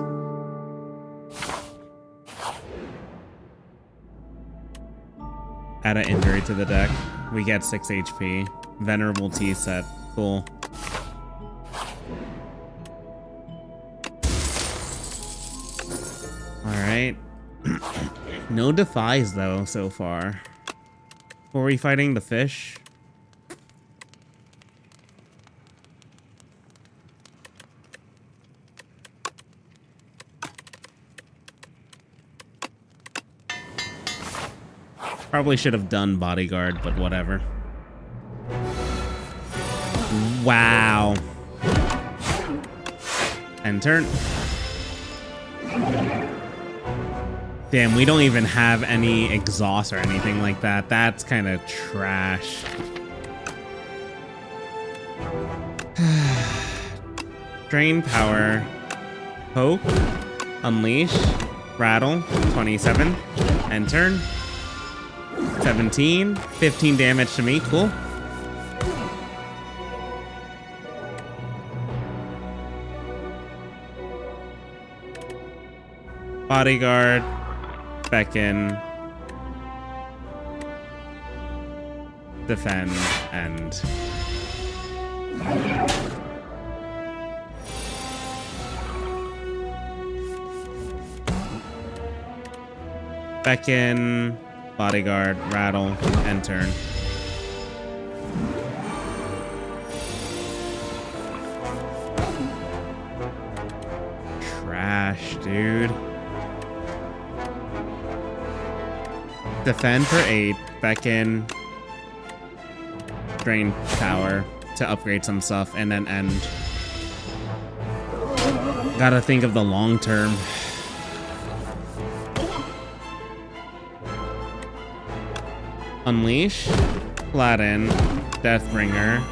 Add an injury to the deck. We get 6 HP. Venerable Tea set. Cool. Alright. No defies though so far. Were we fighting the fish? Probably should have done bodyguard, but whatever. Wow. End turn. Damn, we don't even have any exhaust or anything like that. That's kind of trash. Drain power. Poke. Unleash. Rattle. 27. End turn. 17. 15 damage to me. Cool. Bodyguard. Beckon. Defend. End. Beckon. Bodyguard. Rattle. End turn. Trash, dude. Defend for 8. Beckon. Drain power to upgrade some stuff and then end. Gotta think of the long term. Unleash. Flatten. Deathbringer.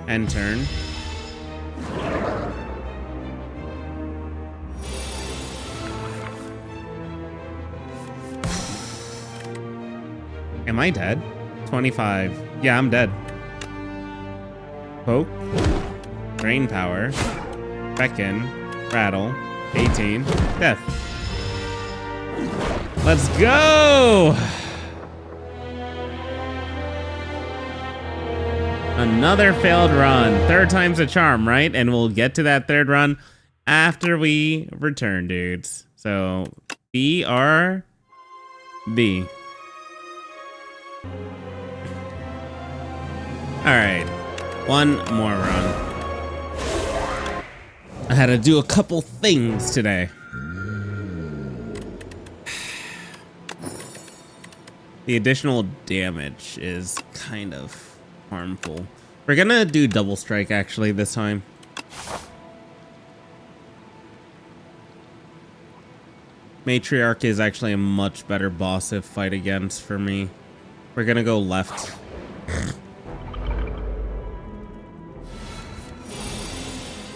End turn. Am I dead? 25. Yeah, I'm dead. Poke. Drain power. Beckon. Rattle. 18. Death. Let's go! Another failed run. Third time's a charm, right? And we'll get to that third run after we return, dudes. So, BRB. Alright. One more run. I had to do a couple things today. The additional damage is kind of harmful. We're gonna do double strike actually this time. Matriarch is actually a much better boss to fight against for me. We're gonna go left.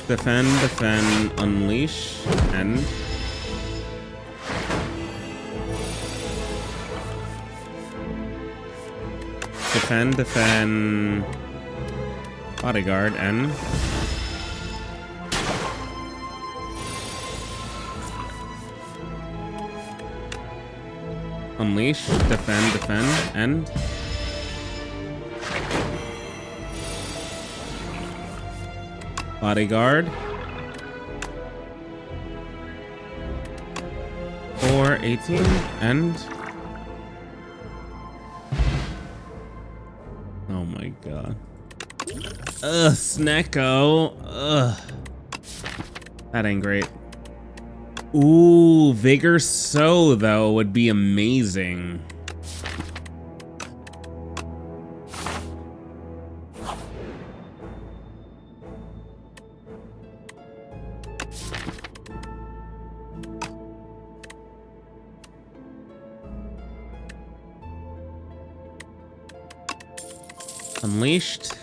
Defend, defend, unleash, end. Defend, defend, bodyguard, end. Unleash, defend, defend, end. Bodyguard. 418, end. Oh my god. Ugh, Snecko. Ugh. That ain't great. Ooh, Vigor So, though, would be amazing. Unleashed.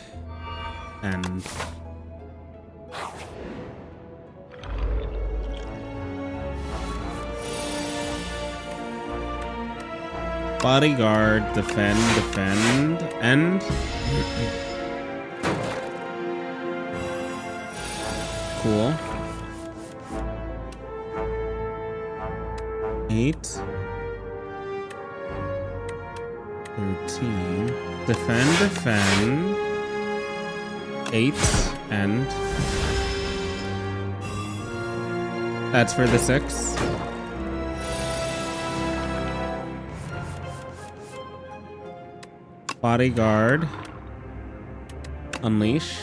And bodyguard, defend, defend, end. Cool. 8. 13. Defend, defend. 8, end. That's for the 6. Bodyguard. Unleash.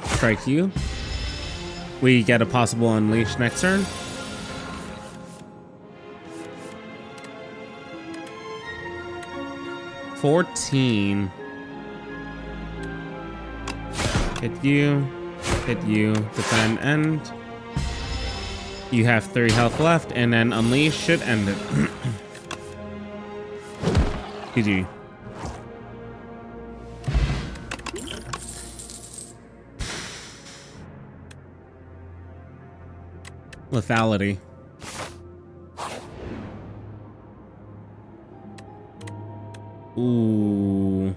Strike you. We get a possible unleash next turn. $14. Hit you. Hit you. Defend, end. You have 3 health left, and then unleash should end it. GG. Lethality. Ooh.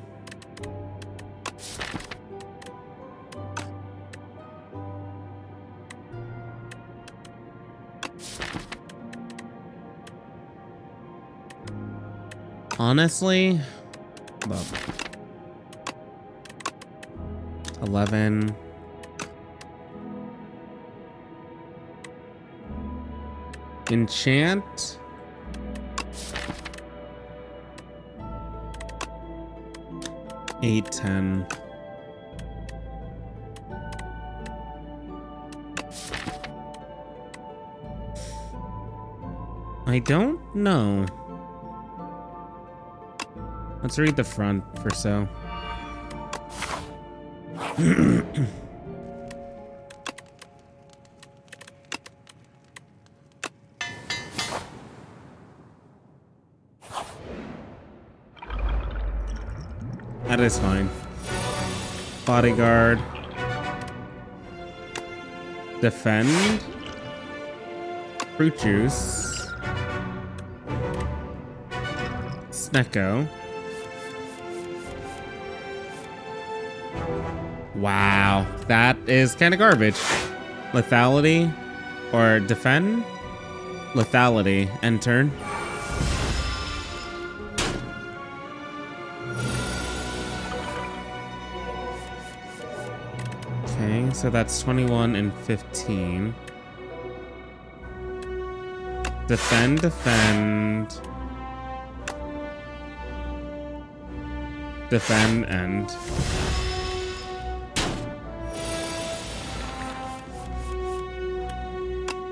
Honestly, look. 11. Enchant. Eight, 10. I don't know. Let's read the front for so. That is fine. Bodyguard. Defend. Fruit juice. Snecko. Wow, that is kind of garbage. Lethality or defend? Lethality. End turn. Okay, so that's 21 and 15. Defend, defend. Defend, end.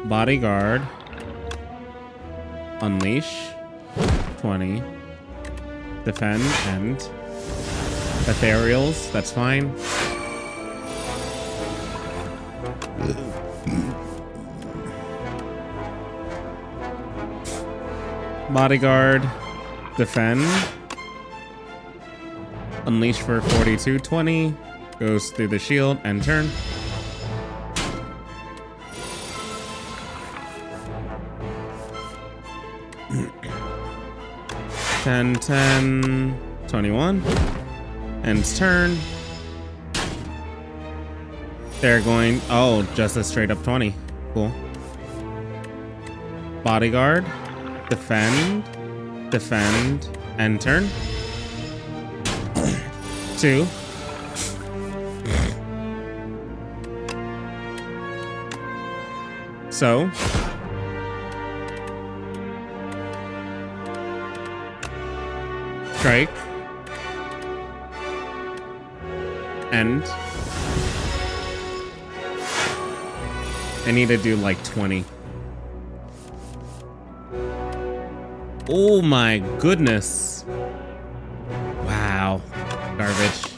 Bodyguard. Unleash. 20. Defend, end. Ethereals, that's fine. Bodyguard. Defend. Unleash for 42, 20. Goes through the shield, end turn. Ten, 10, 21. Ends turn. They're going, oh, just a straight up 20. Cool. Bodyguard. Defend. Defend. End turn. 2. So. Strike. End. I need to do like 20. Oh my goodness. Wow. Garbage.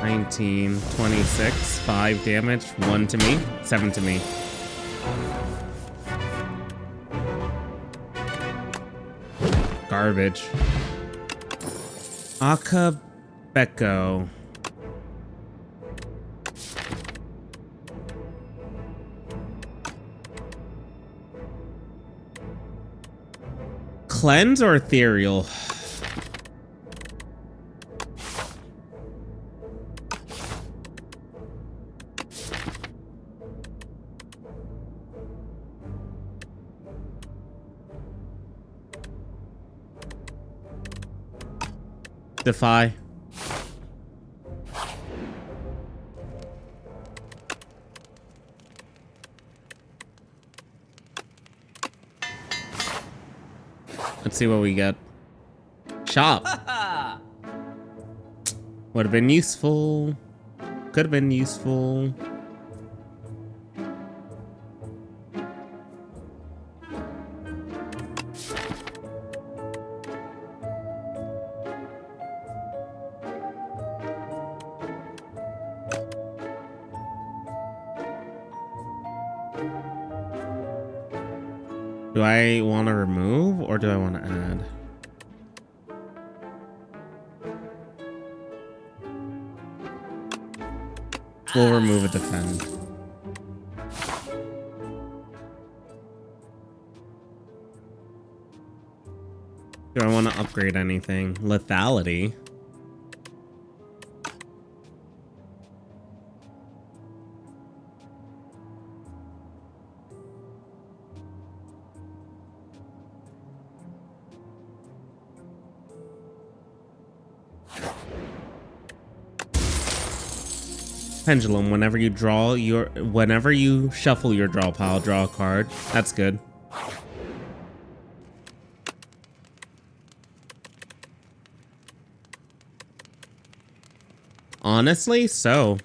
19, 26, 5 damage, 1 to me, 7 to me. Garbage. Akabeko. Cleanse or ethereal? Defy. Let's see what we get. Shop. Would have been useful. Could have been useful. Do I want to remove or do I want to add? We'll remove a defend. Do I want to upgrade anything? Lethality. Pendulum, whenever you shuffle your draw pile, draw a card. That's good. Honestly, so.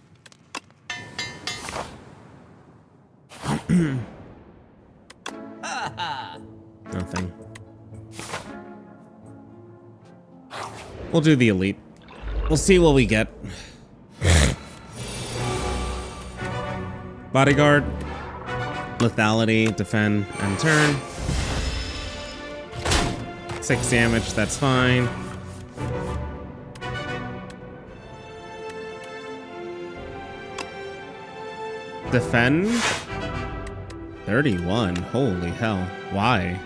Nothing. We'll do the elite. We'll see what we get. Bodyguard, lethality, defend, and turn. 6 damage, that's fine. Defend. 31. Holy hell. Why?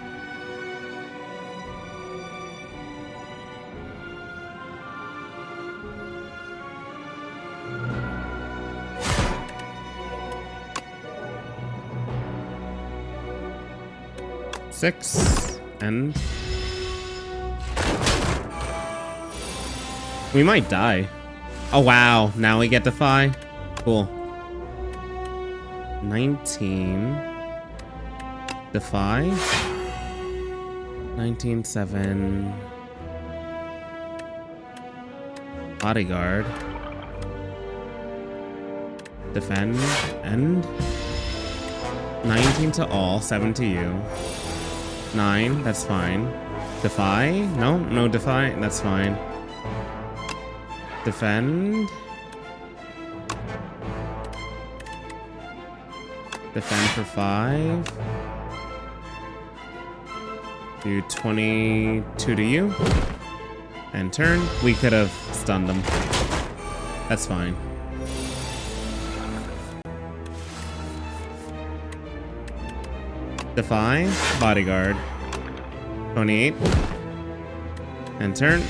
Six and we might die. Oh wow, now we get Defy. Cool. 19 Defy. 19-7 Bodyguard. Defend and 19 to all, 7 to you. 9, that's fine. Defy? No, no Defy, that's fine. Defend. Defend for 5. Do 22 to you. And turn. We could have stunned them. That's fine. Defy, Bodyguard, 28, and turn.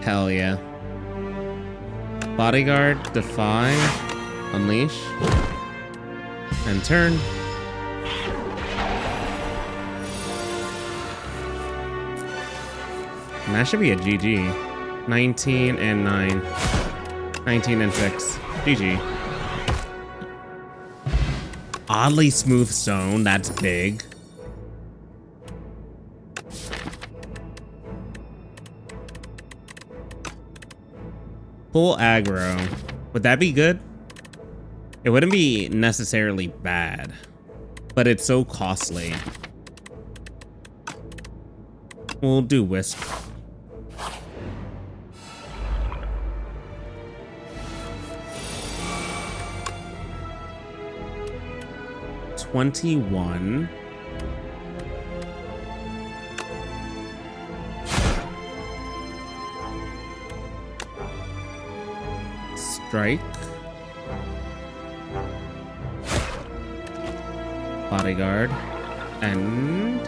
Hell yeah. Bodyguard, Defy, Unleash, and turn. And that should be a GG. 19 and 9. 19 and 6. GG. Oddly smooth stone, that's big. Full aggro. Would that be good? It wouldn't be necessarily bad, but it's so costly. We'll do Wisp. $21. Strike. Bodyguard. And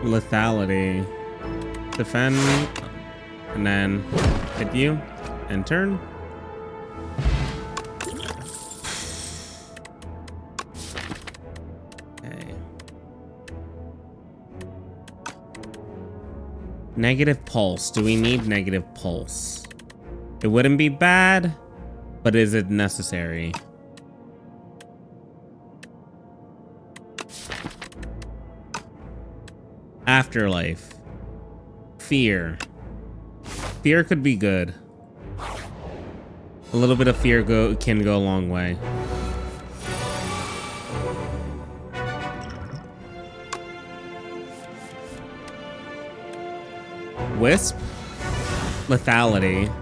lethality. Defend. And then hit you. And turn. Okay. Negative pulse. Do we need negative pulse? It wouldn't be bad, but is it necessary? Afterlife. Fear. Fear could be good. A little bit of fear can go a long way. Wisp. Lethality.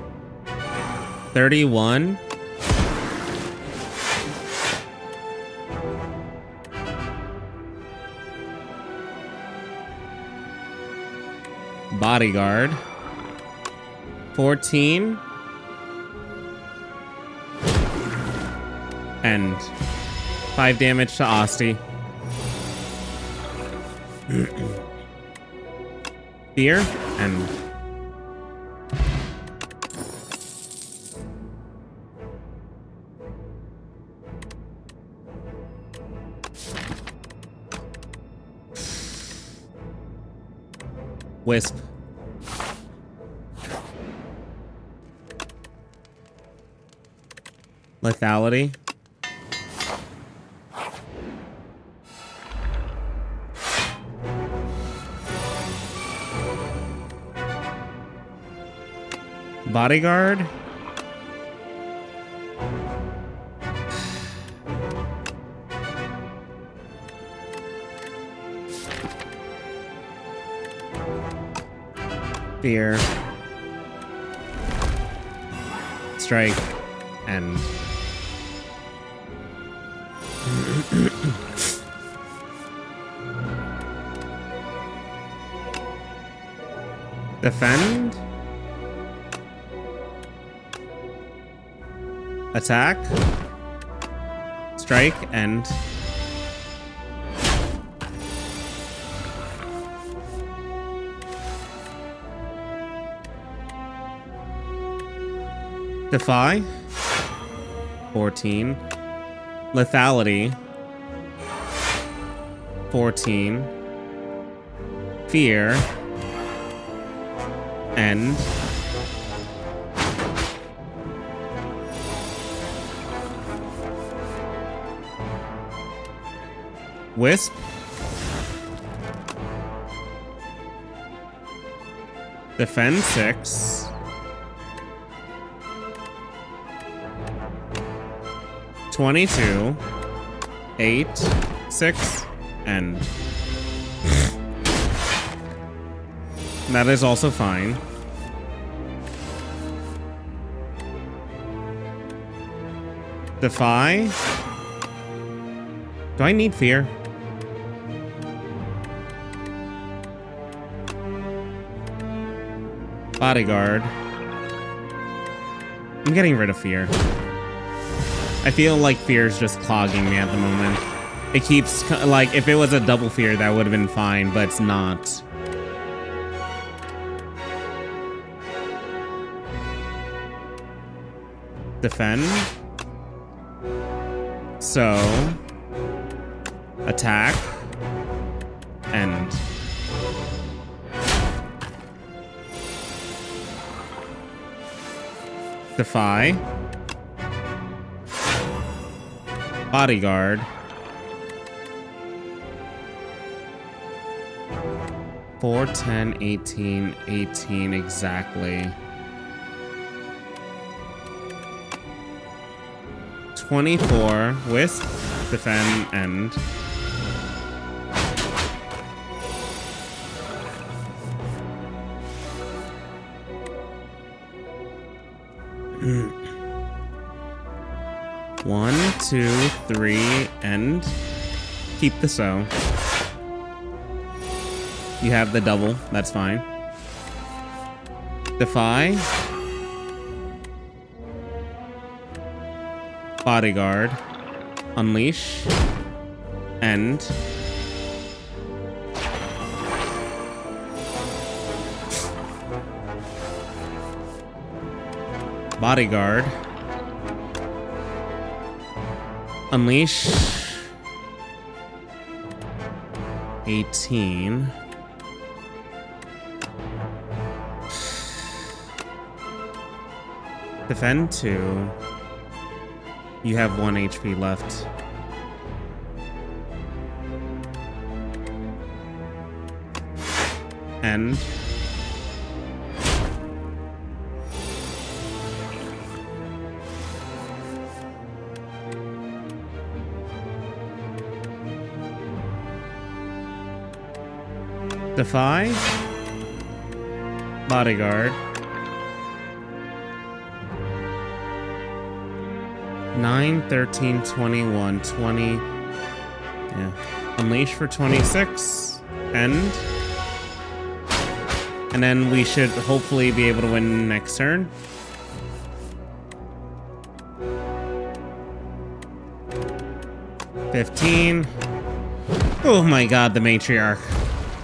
31. Bodyguard. 14. And 5 damage to Asti. Fear and Wisp. Lethality. Bodyguard. Fear. Strike. End. Defend. Attack. Strike. End. Defy. 14. Lethality. 14. Fear. End. Wisp. Defend 6. $22. 8. 6. End. That is also fine. Defy. Do I need fear? Bodyguard. I'm getting rid of fear. I feel like fear is just clogging me at the moment. It keeps, like, if it was a double fear, that would have been fine, but it's not. Defend. So. Attack. End. Defy. Bodyguard. 4, 10, 18, 18 exactly. 24. Wisp. Defend. End. One, 2, 3, end. Keep the so. You have the double, that's fine. Defy. Bodyguard. Unleash. End. Bodyguard. Unleash. 18. Defend 2. You have 1 HP left. End. Defy. Bodyguard. 9, 13, 21, 20. Yeah. Unleash for 26. End. And then we should hopefully be able to win next turn. $15. Oh my god, the matriarch.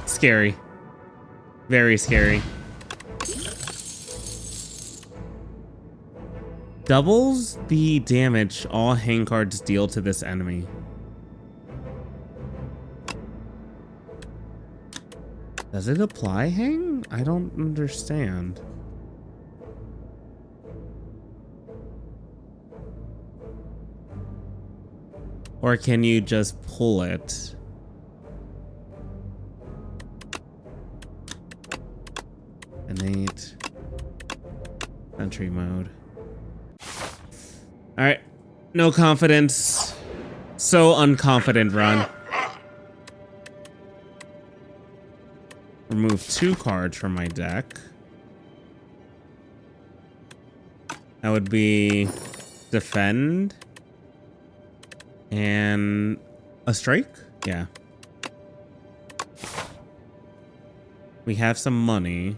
Scary. Very scary. Doubles the damage all hang cards deal to this enemy. Does it apply hang? I don't understand. Or can you just pull it? Innate. Entry mode. Alright. No confidence. So unconfident run. Remove 2 cards from my deck. That would be defend and a strike. Yeah. We have some money.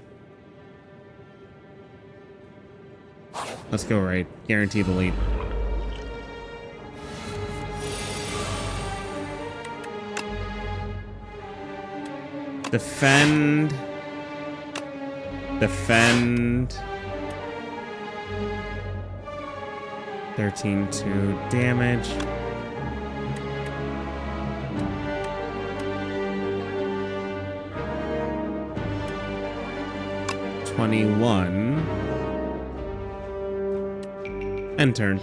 Let's go right. Guaranteed elite. Defend. Defend. 13-2 damage. $21. End turn.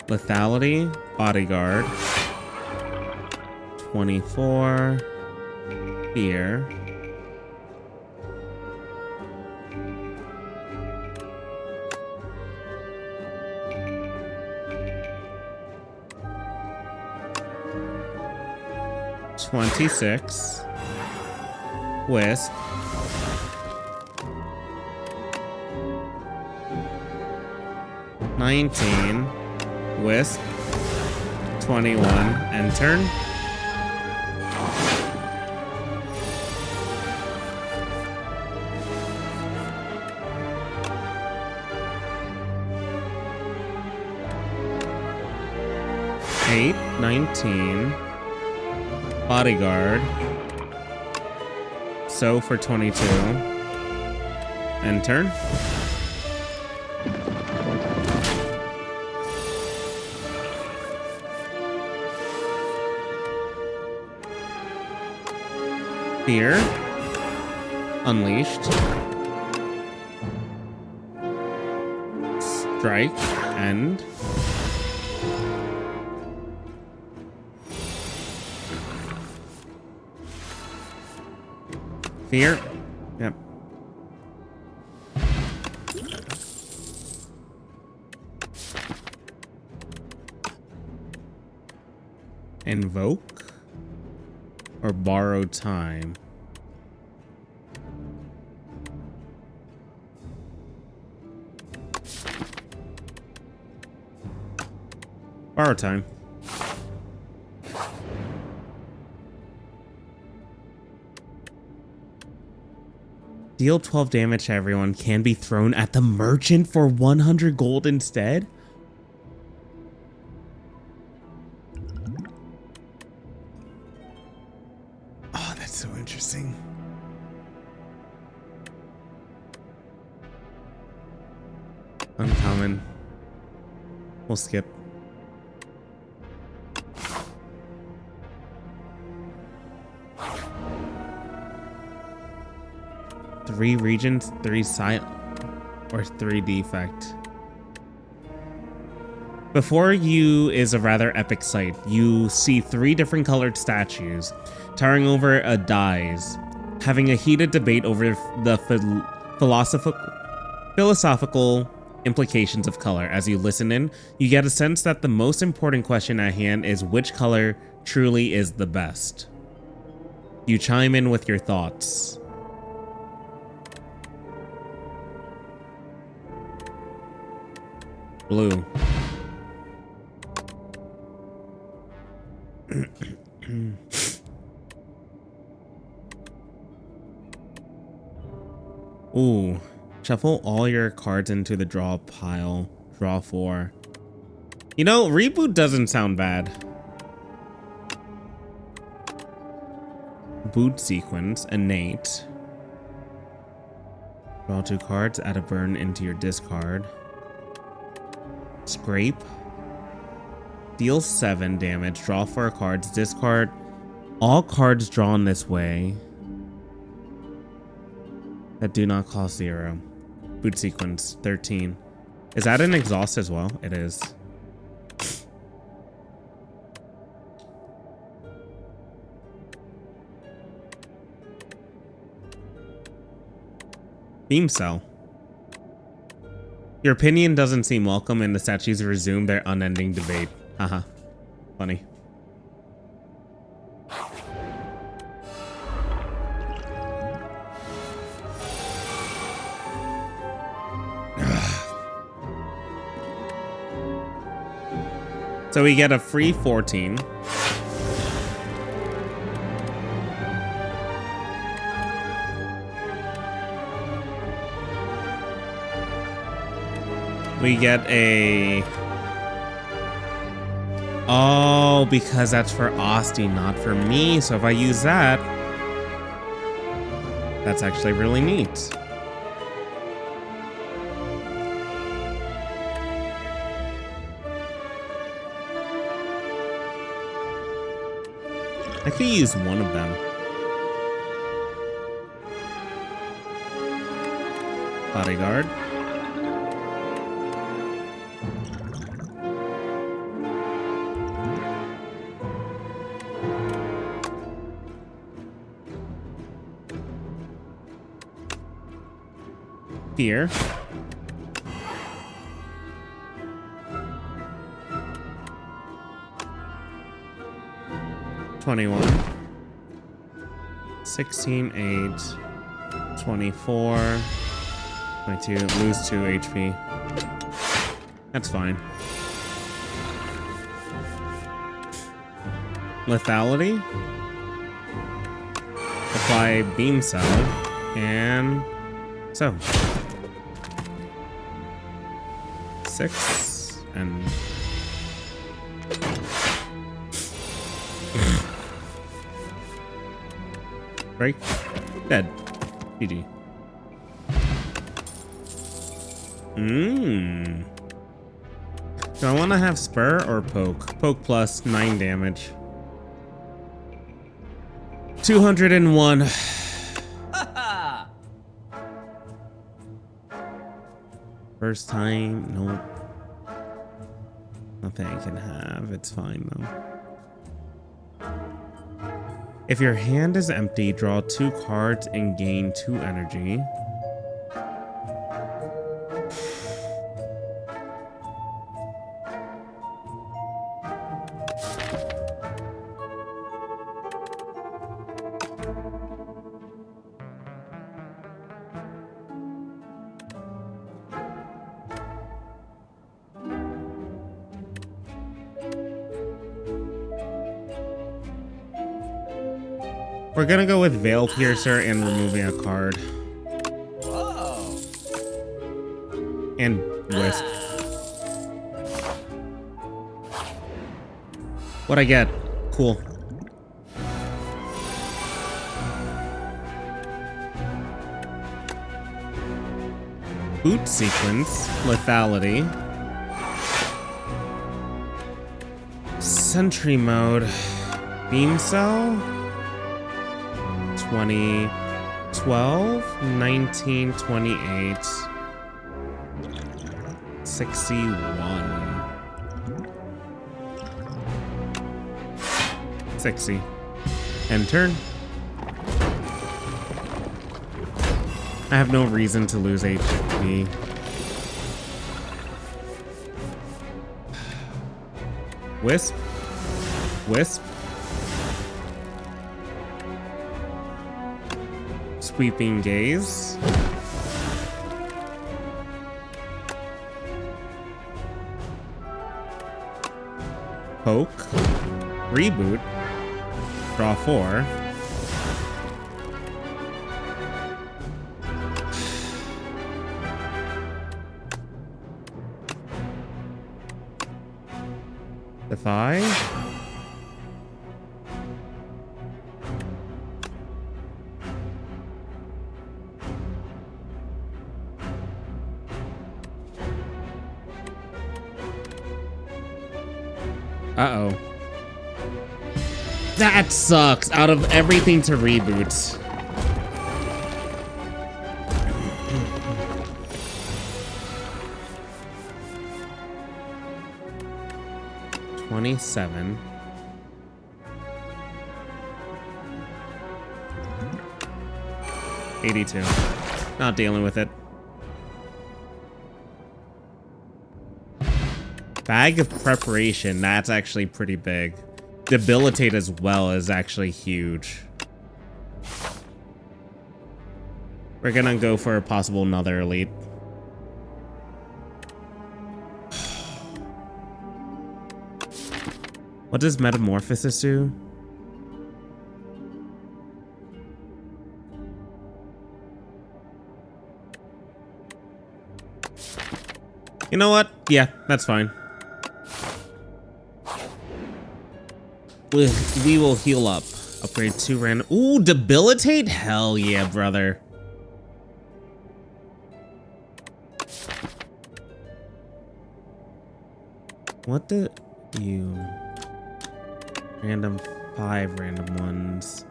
Lethality, bodyguard. 24. Fear. $26. Wisp. 19. Wisp. 21. End turn. Eight. 19. Bodyguard. So for 22. End turn. Fear. Unleashed. Strike. End. Fear. Yep. Invoke or borrow time. Borrow time. Deal 12 damage to everyone, can be thrown at the merchant for 100 gold instead? Oh, that's so interesting. Uncommon. We'll skip. Three regions, 3 silent, or 3 defect. Before you is a rather epic sight. You see 3 different colored statues towering over a dais, having a heated debate over the philosophical implications of color. As you listen in, you get a sense that the most important question at hand is which color truly is the best. You chime in with your thoughts. Blue. Ooh. Shuffle all your cards into the draw pile. Draw 4. You know, reboot doesn't sound bad. Boot sequence. Innate. Draw 2 cards. Add a burn into your discard. Scrape. Deal 7 damage. Draw 4 cards. Discard All cards drawn this way that do not cost 0. Boot sequence 13. Is that an exhaust as well? It is. Beam cell. Your opinion doesn't seem welcome and the statues resume their unending debate. Haha. Funny. So we get a free 14. We get a... Oh, because that's for Osti, not for me. So if I use that, that's actually really neat. I could use one of them. Bodyguard. Here. $21. 16, 8, 24, 22, lose 2 HP. That's fine. Lethality. Apply beam cell. And so. 6 and break. Dead. GG. Do I want to have spur or poke? Poke plus 9 damage. 201. First time, nope. Nothing I can have. It's fine though. If your hand is empty, draw 2 cards and gain 2 energy. We're gonna go with Veil Piercer and removing a card. Whoa. And Wisp. What'd I get? Cool. Boot sequence, lethality. Sentry mode. Beam cell. 20, 12, 19, 28, 61, 60. End turn. I have no reason to lose HP. Wisp. Wisp. Sweeping gaze. Poke. Reboot. Draw 4. Defy. Uh-oh. That sucks. Out of everything to reboot. $27. $82. Not dealing with it. Bag of preparation. That's actually pretty big. Debilitate as well is actually huge. We're gonna go for a possible another elite. What does Metamorphosis do? You know what? Yeah, that's fine. We will heal up. Upgrade 2 random. Ooh, debilitate? Hell yeah, brother. What do you... Random 5 random ones.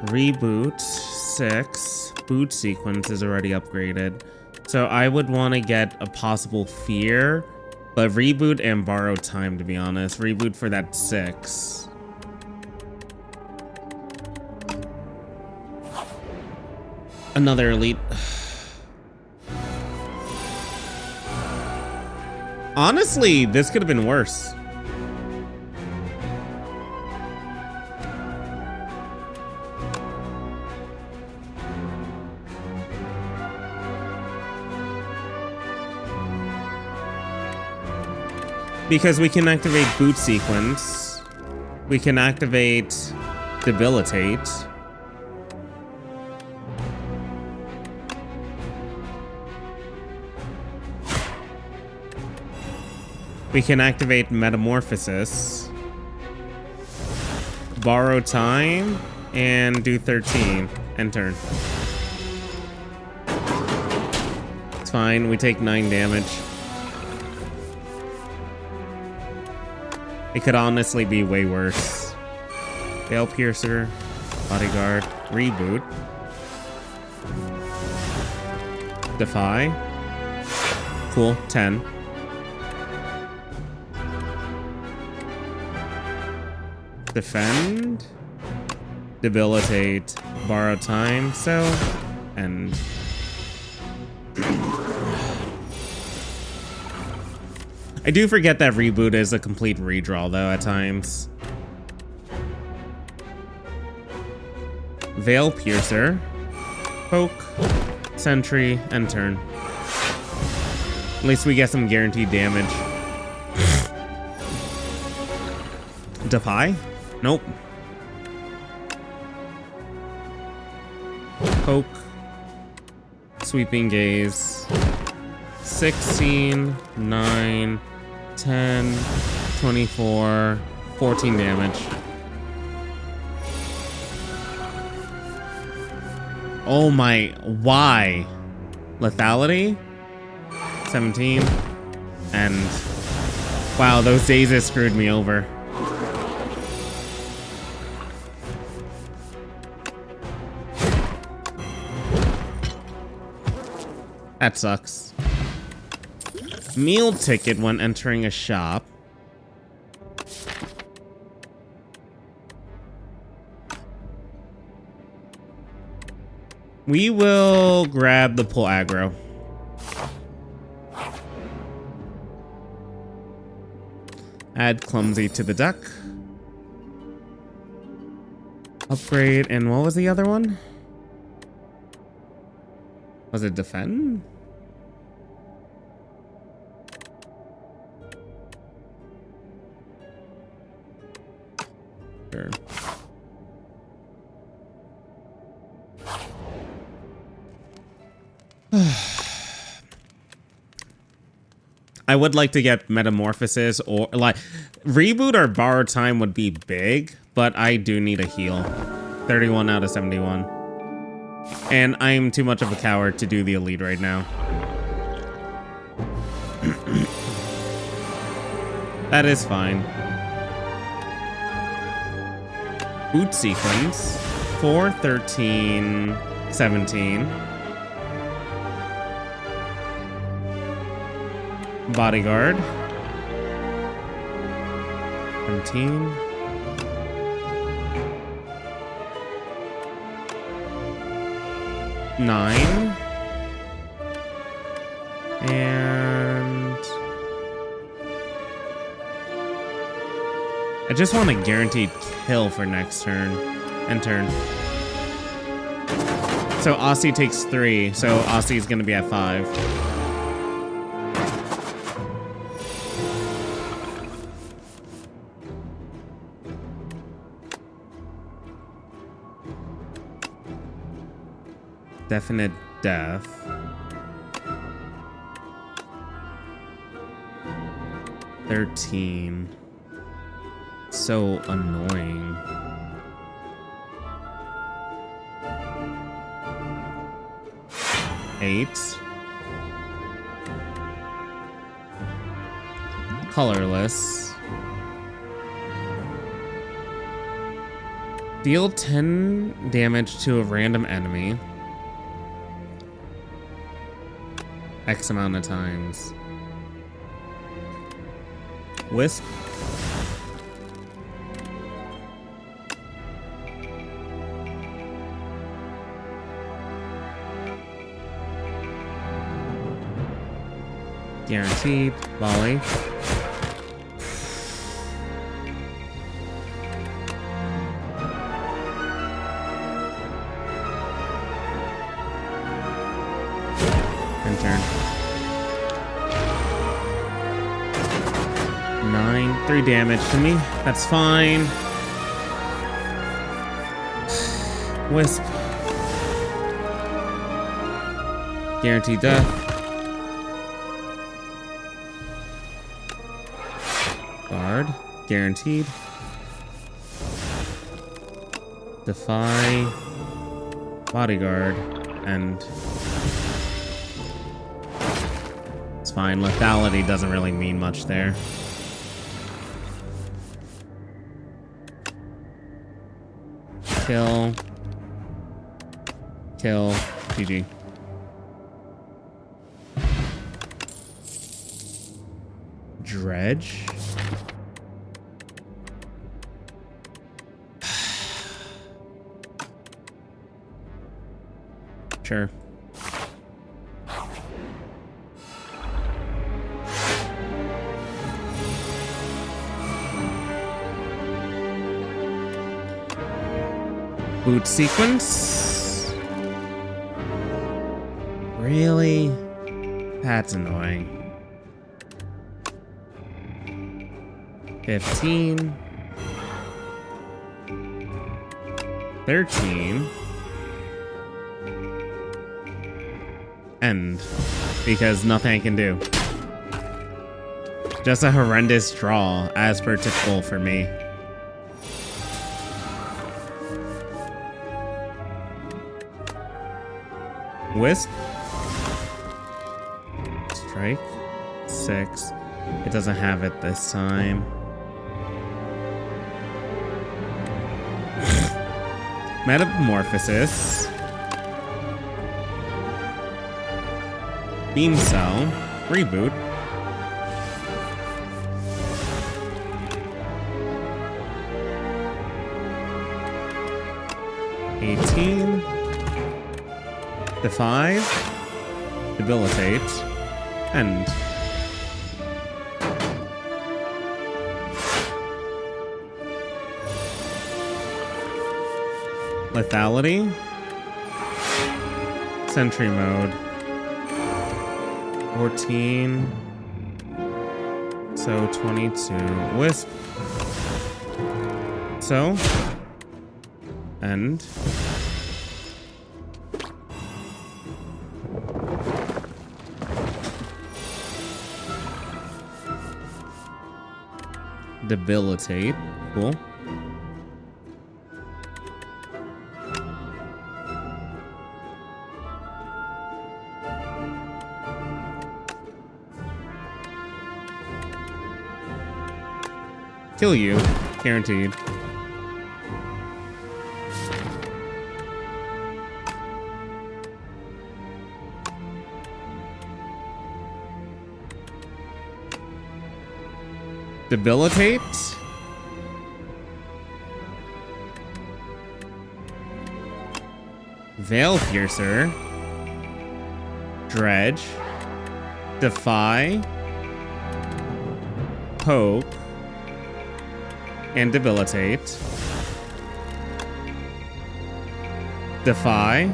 Reboot 6. Boot sequence is already upgraded. So I would want to get a possible fear, but reboot and borrow time, to be honest. Reboot for that 6. Another elite. Honestly, this could have been worse. Because we can activate boot sequence. We can activate debilitate. We can activate metamorphosis. Borrow time and do 13 and turn. It's fine. We take 9 damage. It could honestly be way worse. Veil Piercer, Bodyguard, Reboot. Defy. Cool, 10. Defend. Debilitate. Borrow time, so... And... I do forget that reboot is a complete redraw, though, at times. Veil Piercer. Poke. Sentry. And turn. At least we get some guaranteed damage. Defy? Nope. Poke. Sweeping Gaze. 16, 9, 10, 24, 14 damage. Oh my, why? Lethality? 17. And wow, those dazes screwed me over. That sucks. Meal ticket when entering a shop. We will grab the pull aggro. Add clumsy to the duck. Upgrade, and what was the other one? Was it defend? Sure. I would like to get metamorphosis or like reboot or borrow time would be big, but I do need a heal. 31 out of 71. And I'm too much of a coward to do the elite right now. That is fine. Boot sequence. 4, 13, 17. Bodyguard. 17. Nine. And I just want a guaranteed kill for next turn. End turn. So Aussie takes 3, so Aussie's gonna be at 5. Definite death. $13. So annoying. $8. Colorless. Deal 10 damage to a random enemy. X amount of times. Wisp. Guaranteed. Volley. End turn. 9. 3 damage to me. That's fine. Wisp. Guaranteed death. Guard. Guaranteed. Defy. Bodyguard. And it's fine. Lethality doesn't really mean much there. Kill. Kill. GG. Dredge. Sure. Boot sequence? Really? That's annoying. 15. 13. End. Because nothing I can do. Just a horrendous draw, as per typical for me. Wisp. Strike. 6. It doesn't have it this time. Metamorphosis. Beam Cell. Reboot. $18. Defy. Debilitate. End. Lethality. Sentry mode. 14. So 22. Wisp. So. End. Debilitate. Cool. Kill you. Guaranteed. Debilitate. Veil Piercer. Dredge. Defy. Poke. And Debilitate. Defy.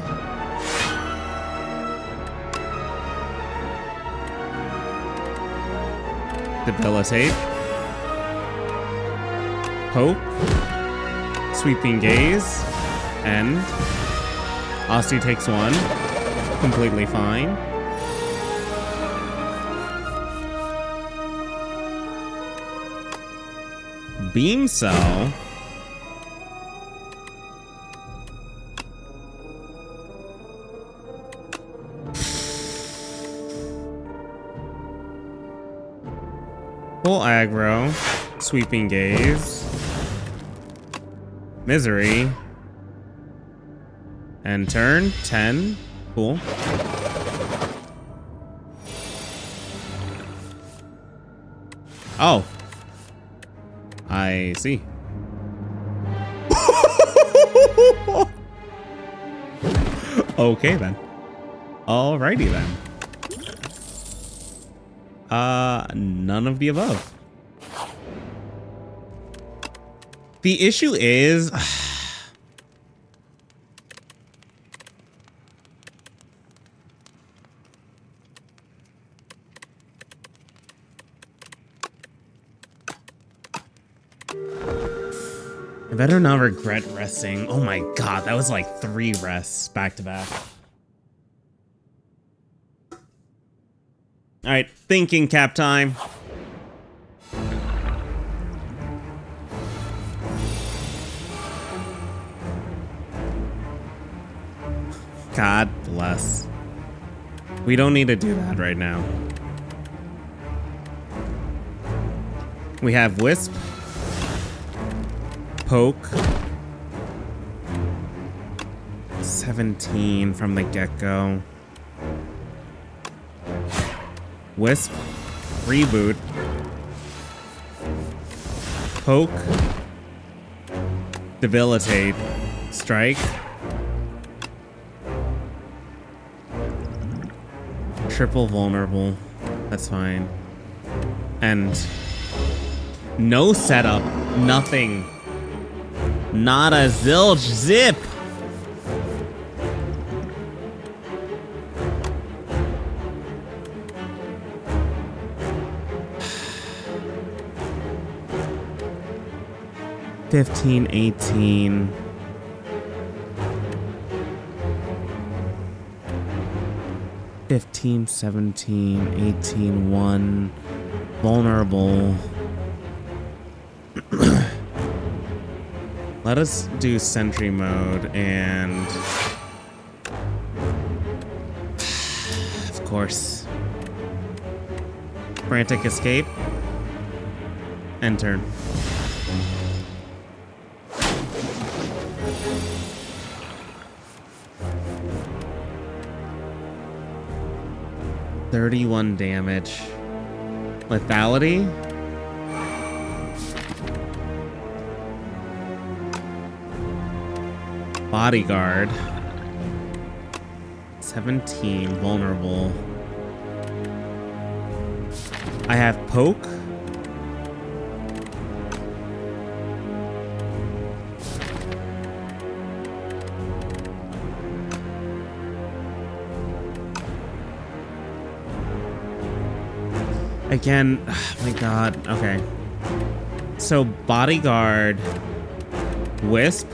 Debilitate. Poke. Sweeping Gaze. End. Aussie takes 1. Completely fine. Beam Cell. Full aggro. Sweeping Gaze. Misery. And turn 10. Cool. Oh. I see. Okay then. Alrighty then. None of the above. The issue is I better not regret resting. Oh my god, that was like 3 rests back to back. Alright, thinking cap time. God bless. We don't need to do that right now. We have Wisp. Poke. 17 from the get-go. Wisp. Reboot. Poke. Debilitate. Strike. Triple vulnerable. That's fine. And no setup. Nothing. Not a zilch zip. $15, $18. $15, $17, $18, $1. Vulnerable. Let us do sentry mode and of course frantic escape and turn. $31 damage. Lethality. Bodyguard. 17, vulnerable. I have poke. Again, oh my god, okay. So bodyguard, wisp,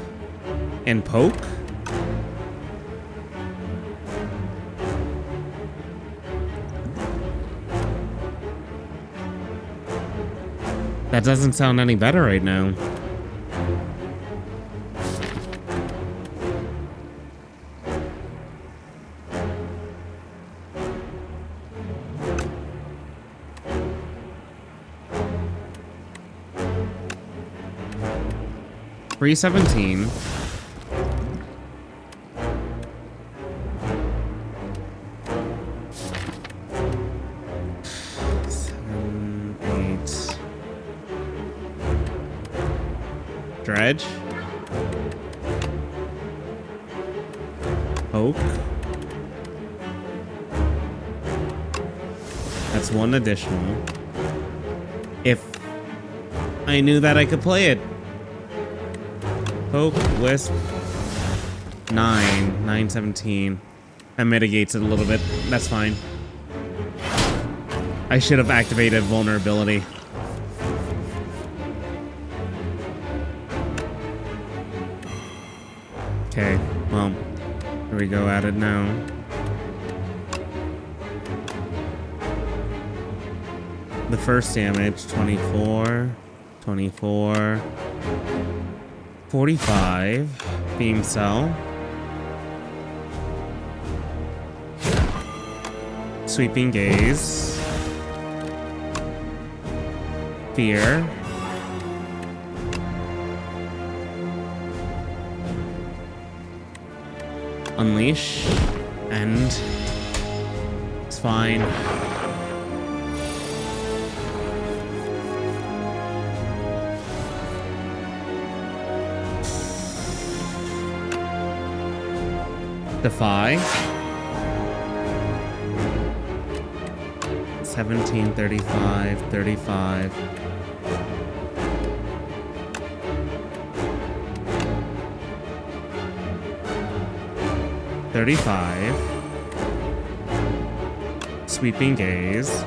and poke. That doesn't sound any better right now. $317. $7, $8. Dredge. Poke. That's one additional. If I knew that I could play it. Poke, Wisp. 9, 17. That mitigates it a little bit. That's fine. I should have activated vulnerability. Okay, well, here we go at it now. The first damage, 24, 24, 45, Beam Cell. Sweeping Gaze. Fear. Unleash. End. It's fine. Defy. 17, 35, 35. Sweeping Gaze.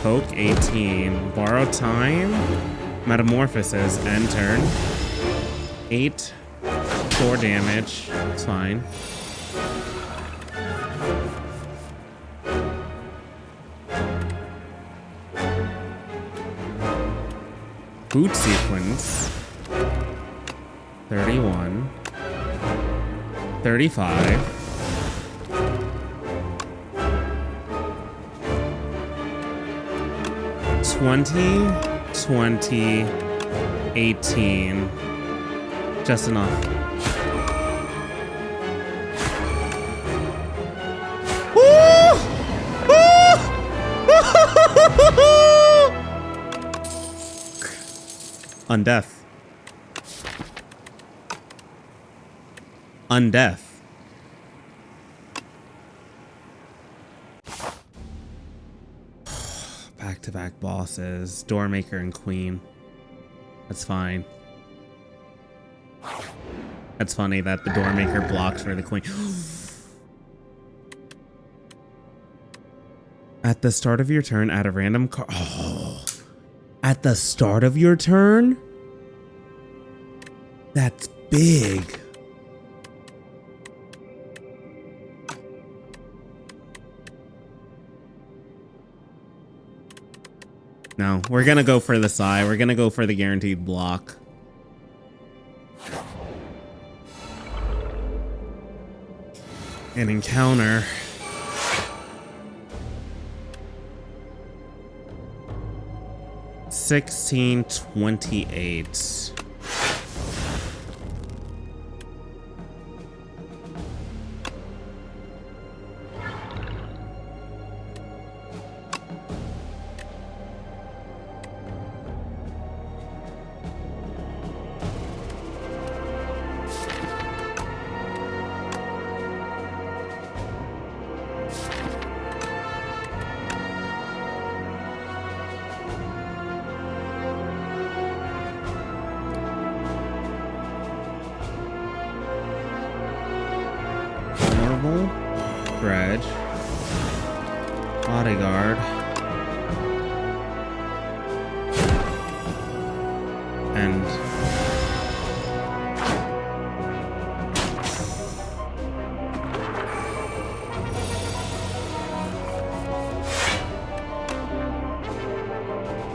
Poke 18. Borrow Time. Metamorphosis. End turn. 8. 4 damage. It's fine. Boot Sequence. 31. 35. 20, 20, 18. Just enough. Undeath. Undeath. Back-to-back bosses. Doormaker and Queen. That's fine. That's funny that the Doormaker blocks for the Queen. At the start of your turn, add a random card. Oh. At the start of your turn? That's big. No, we're gonna go for the Psy. We're gonna go for the guaranteed block. An encounter. $16.28. Dredge. Bodyguard. And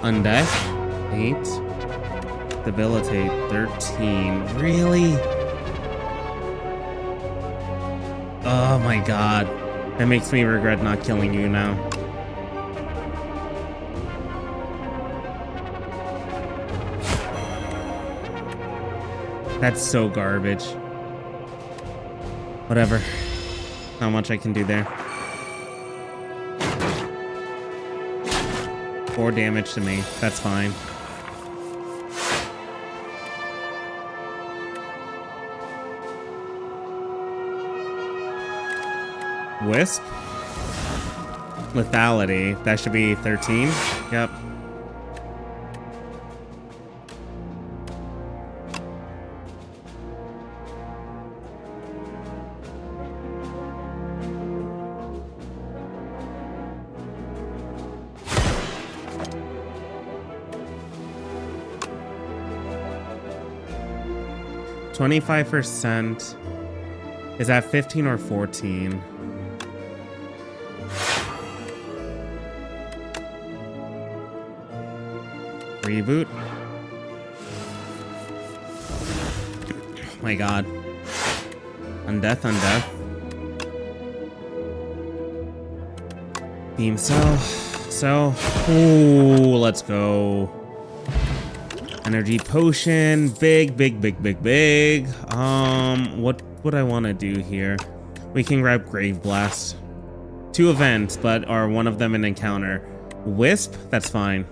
Undeath. 8. Debilitate. 13. Really? Oh my god. That makes me regret not killing you now. That's so garbage. Whatever. Not much I can do there. 4 damage to me. That's fine. Wisp. Lethality. That should be 13. Yep. %. Is that 15 or 14? Reboot. Oh my god. Undeath, undeath. Beam cell. So. Ooh, let's go. Energy potion. Big. What would I want to do here? We can grab Grave Blast. 2 events, but are one of them an encounter? Wisp? That's fine.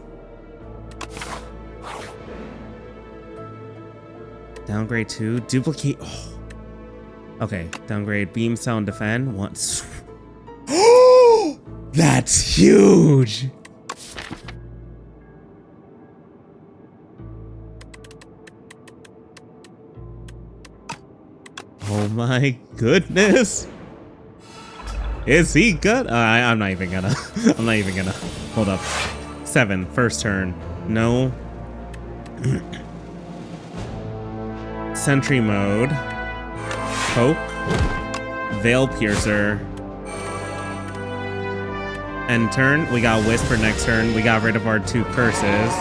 Downgrade 2. Duplicate. Oh. Okay. Downgrade beam cell and defend once. Oh, that's huge. Oh my goodness. Is he good? I'm not even gonna. I'm not even gonna. Hold up. 7. First turn. No. Sentry mode. Poke. Veil Piercer. End turn. We got Whisper next turn. We got rid of our 2 curses.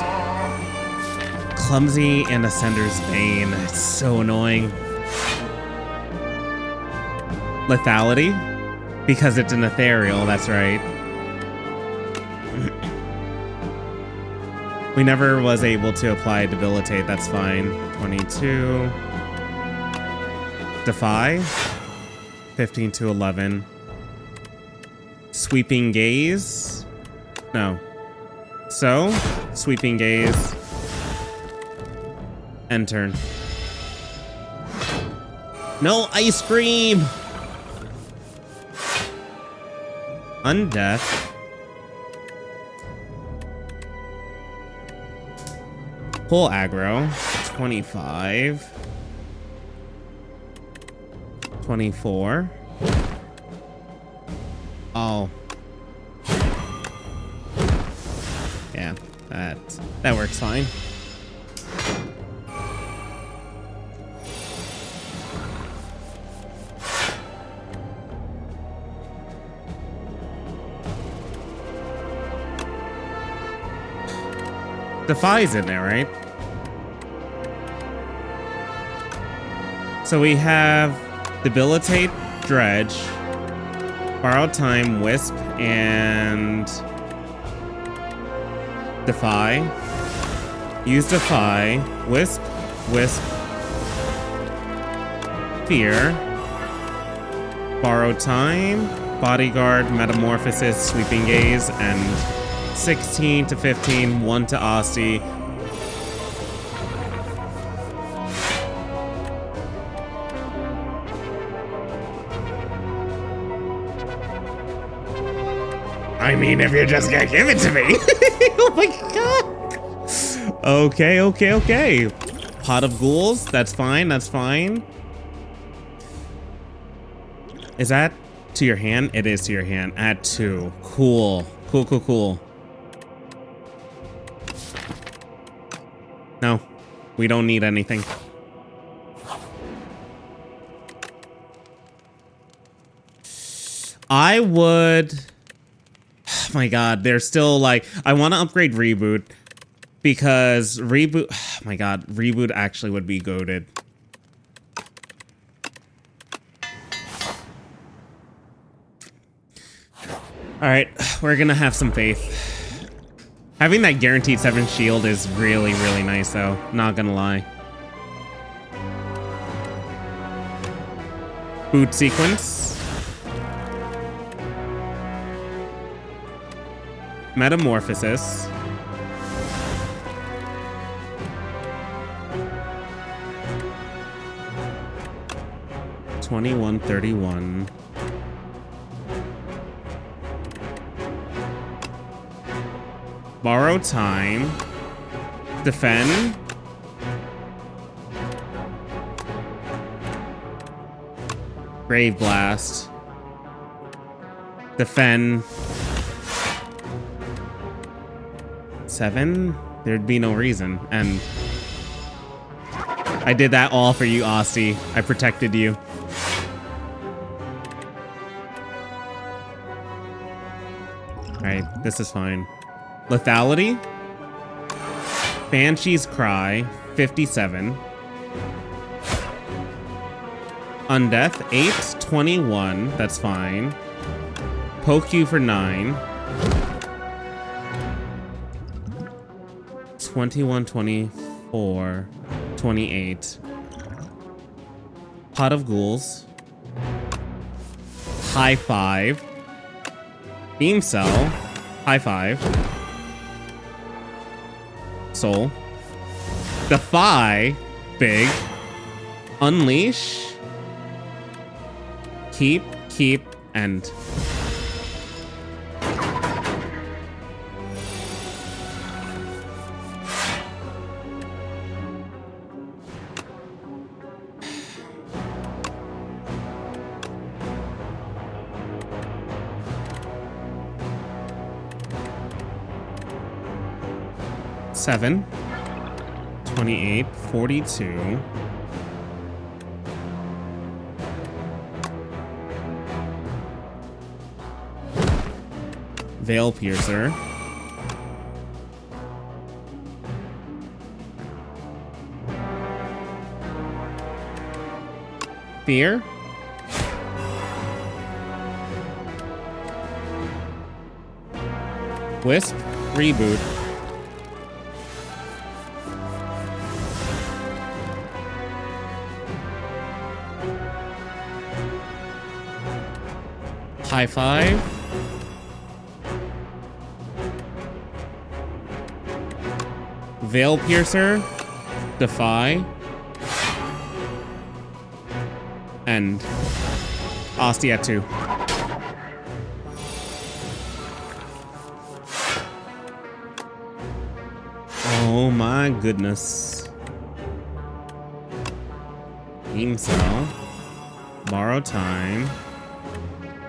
Clumsy and Ascender's Bane. It's so annoying. Lethality. Because it's an ethereal, that's right. We never was able to apply Debilitate, that's fine. 22. Defy. 15 to 11. Sweeping Gaze. No. So, Sweeping Gaze. End turn. No ice cream! Undeath. Full aggro. 25. 24. Oh. Yeah, that works fine. Defy's in there, right? So we have Debilitate, Dredge, Borrowed Time, Wisp, and Defy. Use Defy, Wisp, Fear, Borrowed Time, Bodyguard, Metamorphosis, Sweeping Gaze, and 16 to 15, 1 to Aussie. I mean, if you're just gonna give it to me. Oh my god. Okay. Pot of Ghouls, that's fine, Is that to your hand? It is to your hand. Add 2. Cool. No, we don't need anything. I would... Oh my god, they're still like... I want to upgrade Reboot. Because Reboot... Oh my god, Reboot actually would be goated. Alright, we're gonna have some faith. Having that guaranteed 7 shield is really nice though. Not gonna lie. Boot sequence. Metamorphosis. $21.31. Borrow time. Defend. Grave Blast. Defend. 7? There'd be no reason. And I did that all for you, Aussie. I protected you. Alright, this is fine. Lethality. Banshee's Cry, 57. Undeath, 8, 21. That's fine. Poke you for 9. 21, 24, 28. Pot of Ghouls. High 5. Beam Cell. High 5. Soul. Defy. Big. Unleash. Keep, and... Seven. 28, 42. Veil Piercer. Fear. Wisp. Reboot. High 5. Veil Piercer. Defy. And Asti at 2. Oh my goodness. Beam Cell. Borrow time.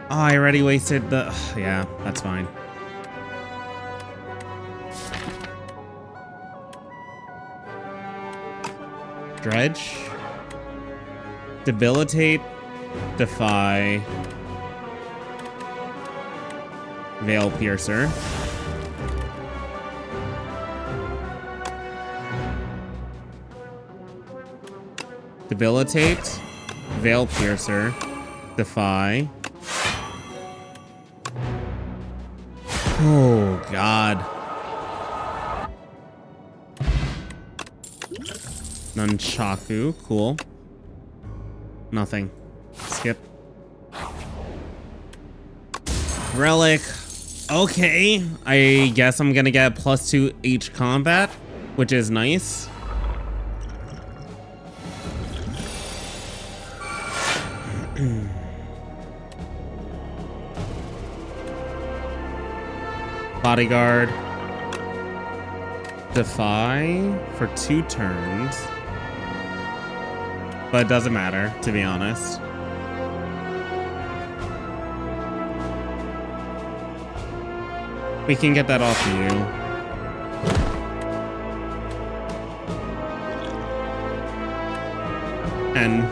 Oh, I already wasted the... yeah, that's fine. Dredge. Debilitate. Defy. Veil Piercer. Debilitate. Veil Piercer. Defy. Oh, God. Nunchaku. Cool. Nothing. Skip. Relic. Okay. I guess I'm gonna get +2 each combat, which is nice. Bodyguard. Defy for 2 turns. But it doesn't matter, to be honest. We can get that off of you. And...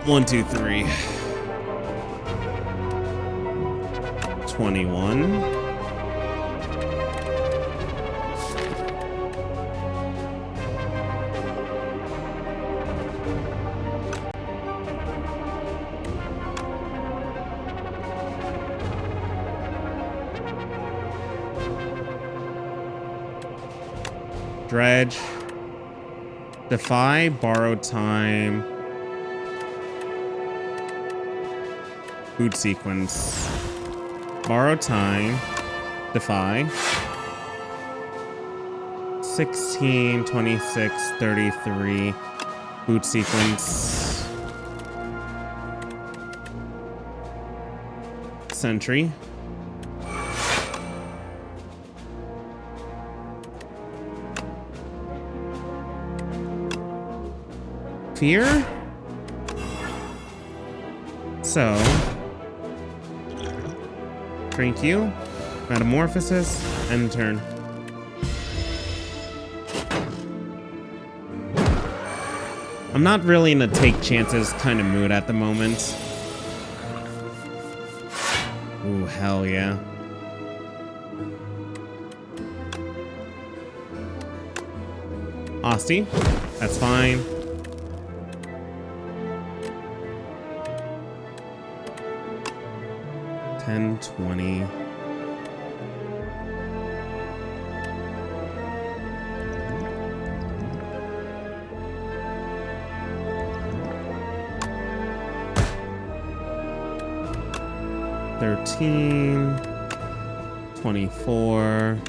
1, 2, 3. 21. Dredge. Defy, borrow time. Food sequence. Borrow time. Defy. 16, 26, 33. Boot sequence. Sentry. Fear? So, drink you, metamorphosis, end turn. I'm not really in a take chances kind of mood at the moment. Ooh, hell yeah. Asti, that's fine. $10, $20. $13, $24.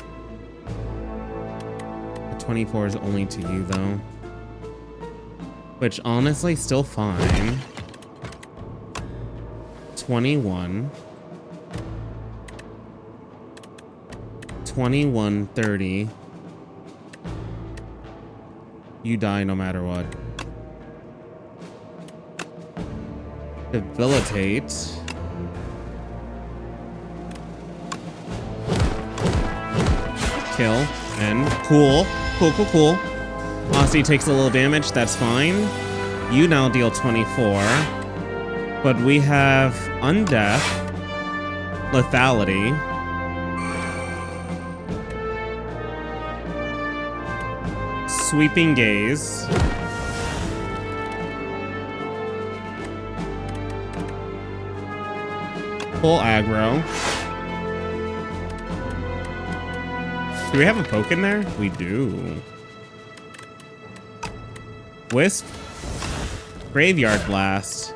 The 24 is only to you though, which honestly still fine. 21. 21, 30. You die no matter what. Debilitate. Kill. And cool. Cool. Asti takes a little damage. That's fine. You now deal 24. But we have Undeath. Lethality. Sweeping Gaze. Full aggro. Do we have a poke in there? We do. Wisp. Graveyard Blast.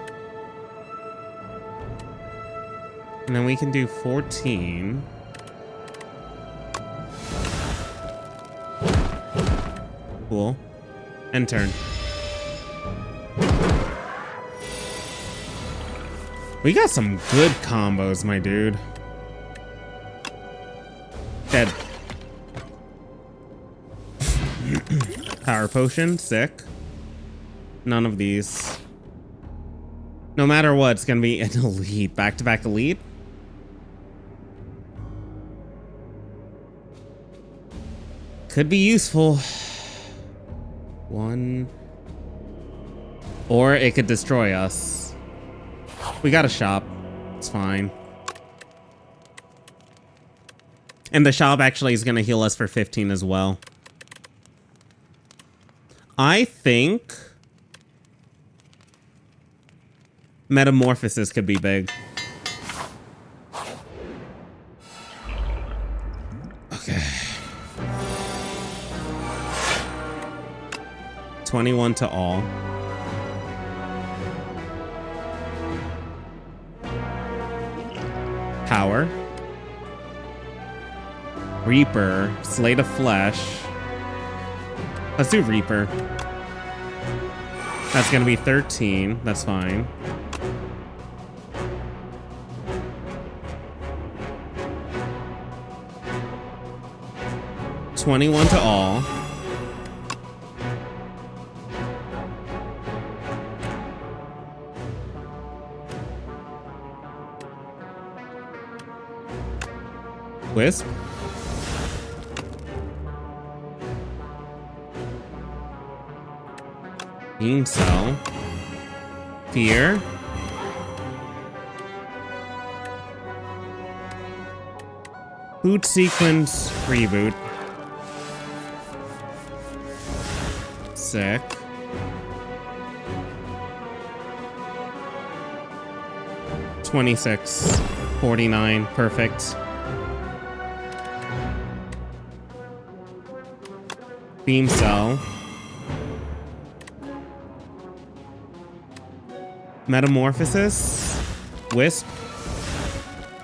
And then we can do 14. Cool. End turn. We got some good combos, my dude. Dead. Power Potion, sick. None of these. No matter what, it's gonna be an elite. Back-to-back elite. Could be useful. One. Or it could destroy us. We got a shop. It's fine. And the shop actually is going to heal us for 15 as well. I think Metamorphosis could be big. Okay. 21 to all. Power. Reaper. Slate of Flesh. Let's do Reaper. That's gonna be 13. That's fine. $21 to all. Wisp. Beam Cell. Fear. Boot Sequence Reboot. Sick. $26. $49. Perfect. Beam Cell. Metamorphosis. Wisp.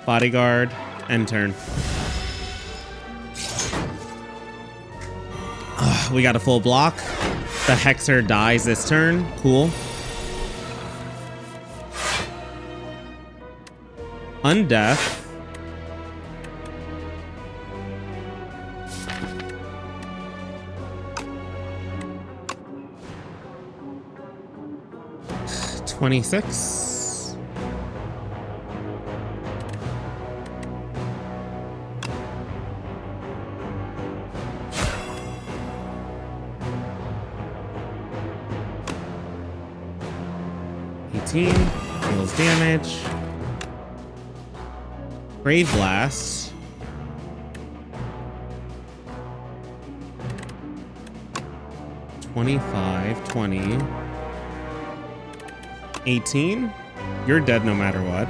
Bodyguard. End turn. We got a full block. The Hexer dies this turn. Cool. Undeath. $26. Deals damage. Brave Blast. $25, $20, $18. You're dead no matter what.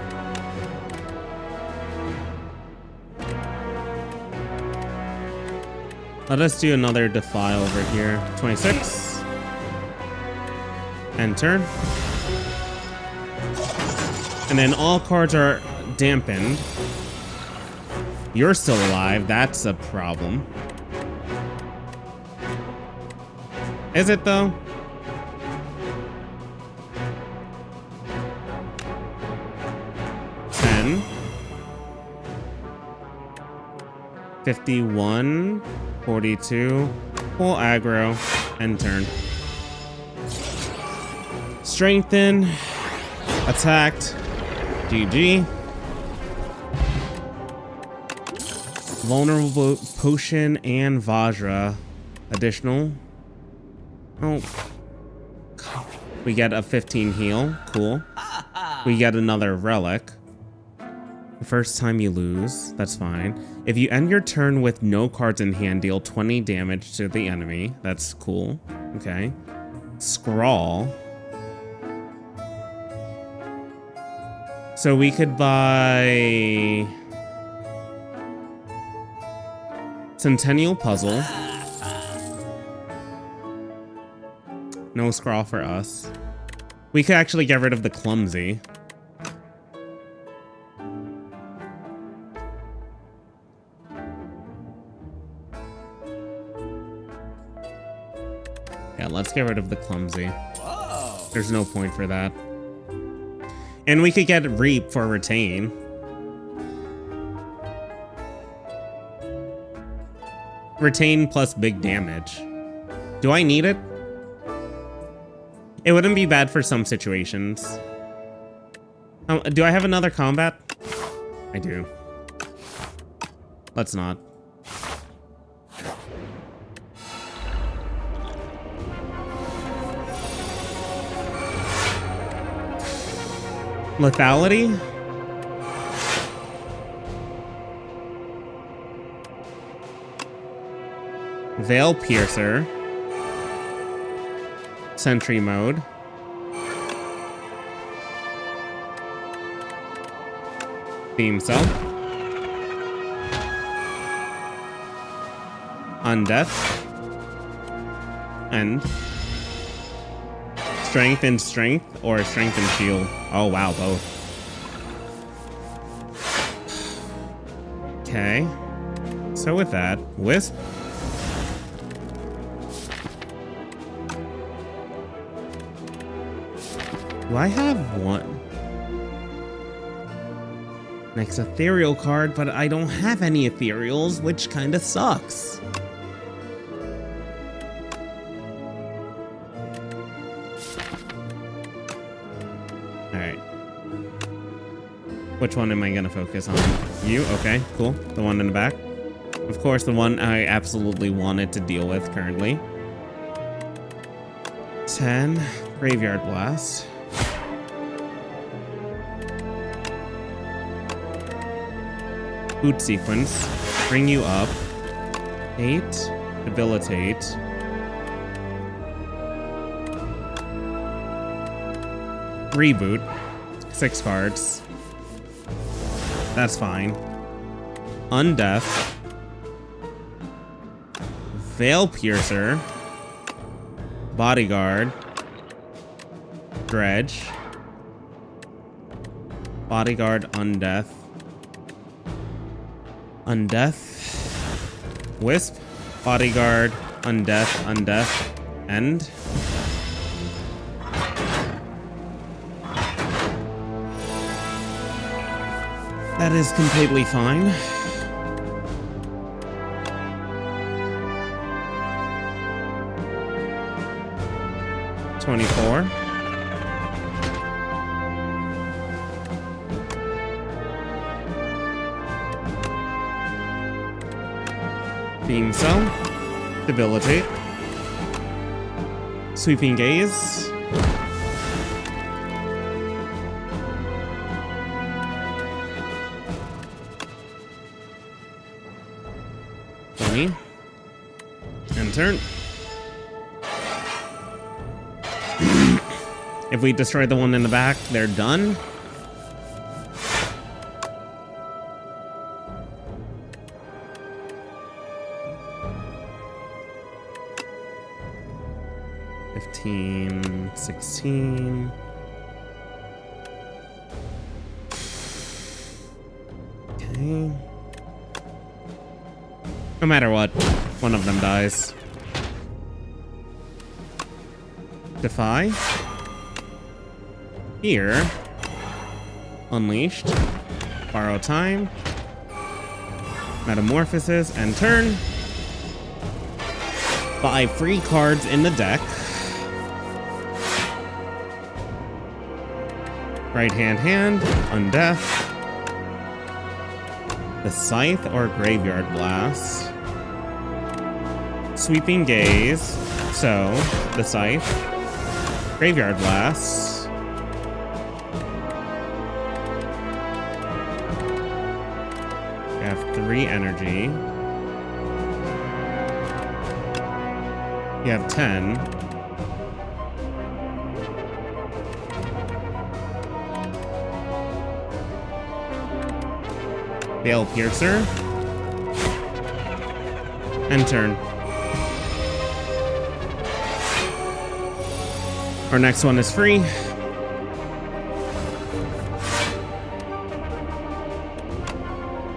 Let us do another Defile over here. 26. End turn. And then all cards are dampened. You're still alive. That's a problem. Is it though? $10. 51. 42. Full aggro. End turn. Strengthen. Attacked. GG. Vulnerable Potion and Vajra. Additional. Oh. We get a 15 heal. Cool. We get another relic. The first time you lose. That's fine. If you end your turn with no cards in hand, deal 20 damage to the enemy. That's cool. Okay. Scrawl. So we could buy Centennial Puzzle. No Scrawl for us. We could actually get rid of the Clumsy. Yeah, let's get rid of the Clumsy. Whoa. There's no point for that. And we could get Reap for Retain. Retain plus big damage. Do I need it? It wouldn't be bad for some situations. Do I have another combat? I do. Let's not. Lethality? Veil Piercer. Sentry Mode. Beam Cell. Undeath. End. Strength and Strength, or Strength and Shield. Oh wow, both. Okay. So with that, Wisp. Do I have one? Next ethereal card, but I don't have any ethereals, which kind of sucks. Alright. Which one am I gonna focus on? You? Okay, cool. The one in the back. Of course, the one I absolutely wanted to deal with currently. 10. Graveyard Blast. Boot Sequence. Bring you up. 8. Debilitate. Reboot. 6 cards. That's fine. Undeath. Veil Piercer. Bodyguard. Dredge. Bodyguard, Undeath. Undeath. Wisp. Bodyguard. Undeath, undeath, end. That is completely fine. $24. Beam cell. Debilitate. Sweeping gaze. And turn. If we destroy the one in the back, they're done. $15, $16. Okay. No matter what, one of them dies. Defy. Here. Unleashed. Borrow time. Metamorphosis and turn. Buy free cards in the deck. Right hand, undeath. The Scythe or Graveyard Blast. Sweeping Gaze. So, the Scythe. Graveyard Blast. We have 3 energy. You have 10. Veil Piercer. And turn. Our next one is free.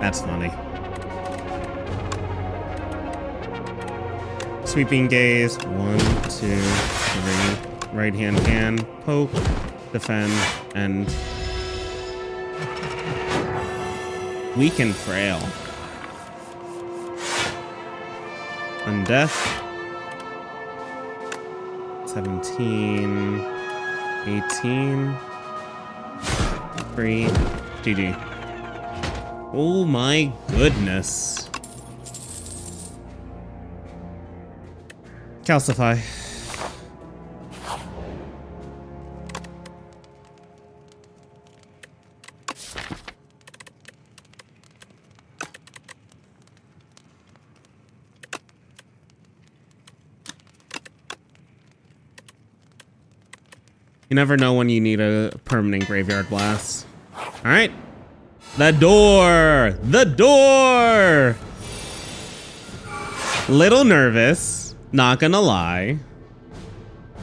That's funny. Sweeping Gaze. 1, 2, 3. Right hand can. Poke. Defend. End. Weak and frail. Undeath. 17, 18, free, GG. Oh my goodness. Calcify. You never know when you need a permanent Graveyard Blast. Alright. The door! The door! Little nervous, not gonna lie.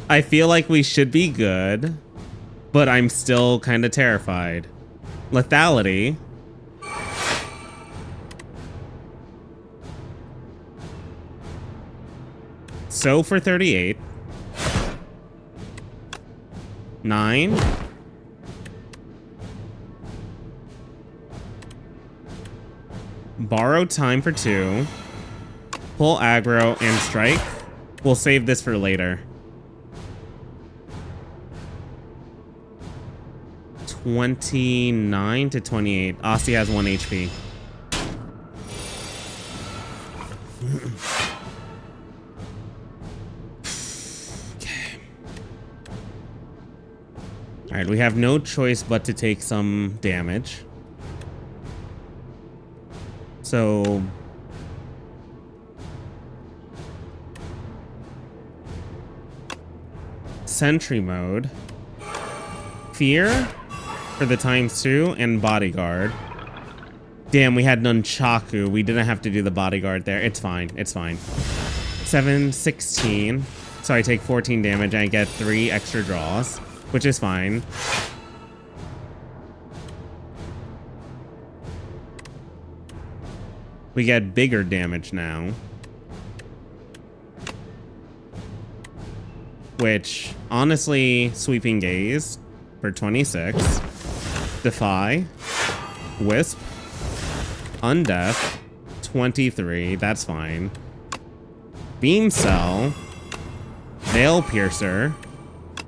I feel like we should be good, but I'm still kind of terrified. Lethality. So for 38. 9. Borrow time for 2. Pull aggro and strike. We'll save this for later. 29 to 28. Aussie has 1 HP. Alright, we have no choice but to take some damage. So... Sentry mode. Fear for the ×2 and Bodyguard. Damn, we had Nunchaku. We didn't have to do the Bodyguard there. It's fine. It's fine. 7, 16. So I take 14 damage and I get 3 extra draws. Which is fine. We get bigger damage now. which honestly, Sweeping Gaze for 26. Defy. Wisp. Undeath. 23. That's fine. Beam Cell. Veil Piercer.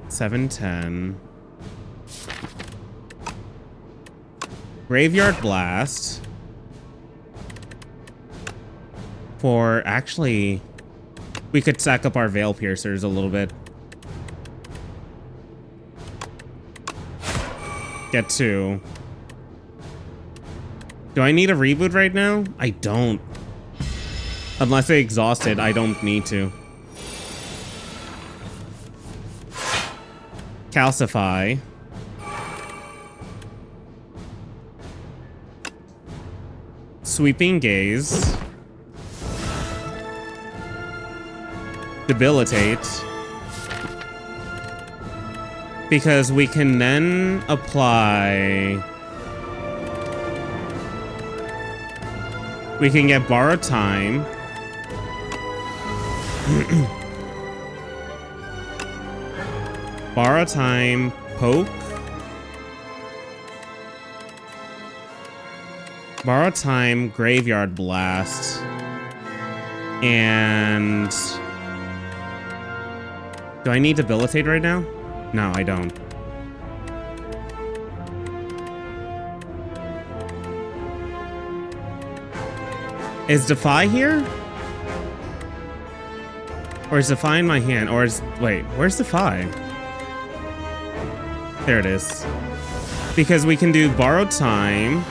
710. Graveyard Blast. For actually, we could stack up our Veil Piercers a little bit. Get 2. Do I need a reboot right now? I don't. Unless I exhaust it, I don't need to. Calcify. Sweeping Gaze. Debilitate. Because we can then apply... We can get Borrowed Time. Borrow Time, Poke. Borrow Time, Graveyard Blast. And... Do I need Debilitate right now? No, I don't. Is Defy here? Or is Defy in my hand? Or is... Wait, where's Defy? There it is. Because we can do Borrowed Time,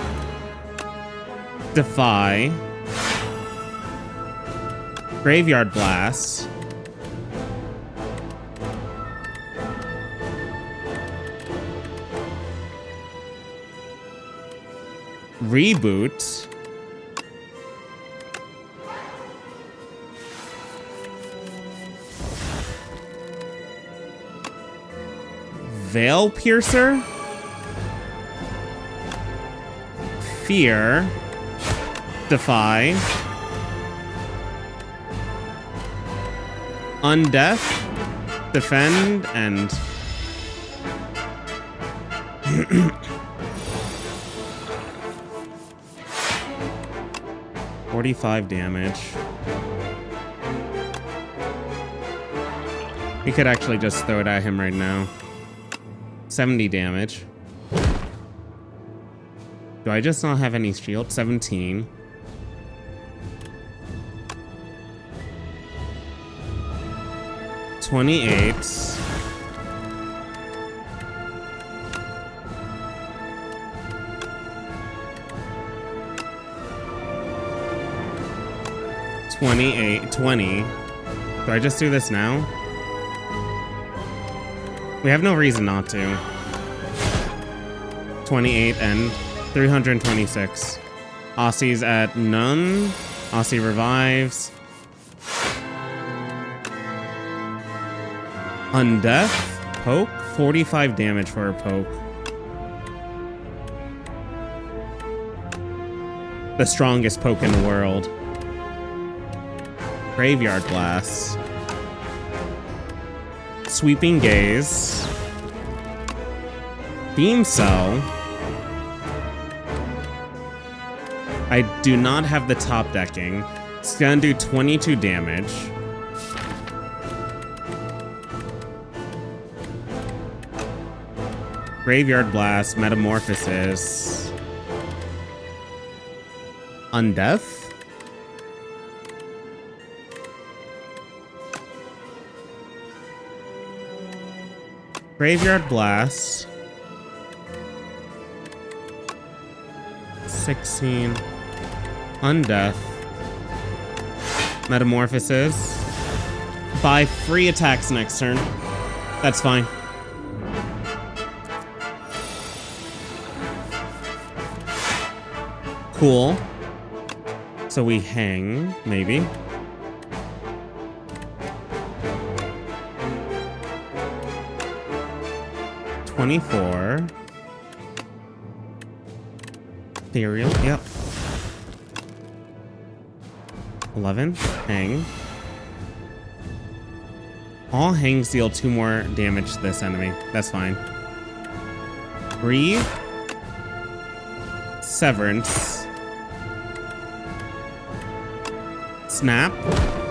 Defy, Graveyard Blast, Reboot, Veil Piercer, Fear, Defy, Undeath, Defend, and... 45 damage. We could actually just throw it at him right now. 70 damage. Do I just not have any shield? 17. $28. $20. Do I just do this now? We have no reason not to. 28 and 326. Aussie's at none. Aussie revives. Undeath. Poke. 45 damage for a poke. The strongest poke in the world. Graveyard Blast. Sweeping Gaze. Beam Cell. I do not have the top decking. It's gonna do 22 damage. Graveyard Blast, Metamorphosis. Undeath? Graveyard Blast. 16. Undeath. Metamorphosis. Buy free attacks next turn. That's fine. Cool. So we hang, maybe. $24. Ethereal, yep. 11, hang. All hangs deal 2 more damage to this enemy. That's fine. Breathe. Severance. Snap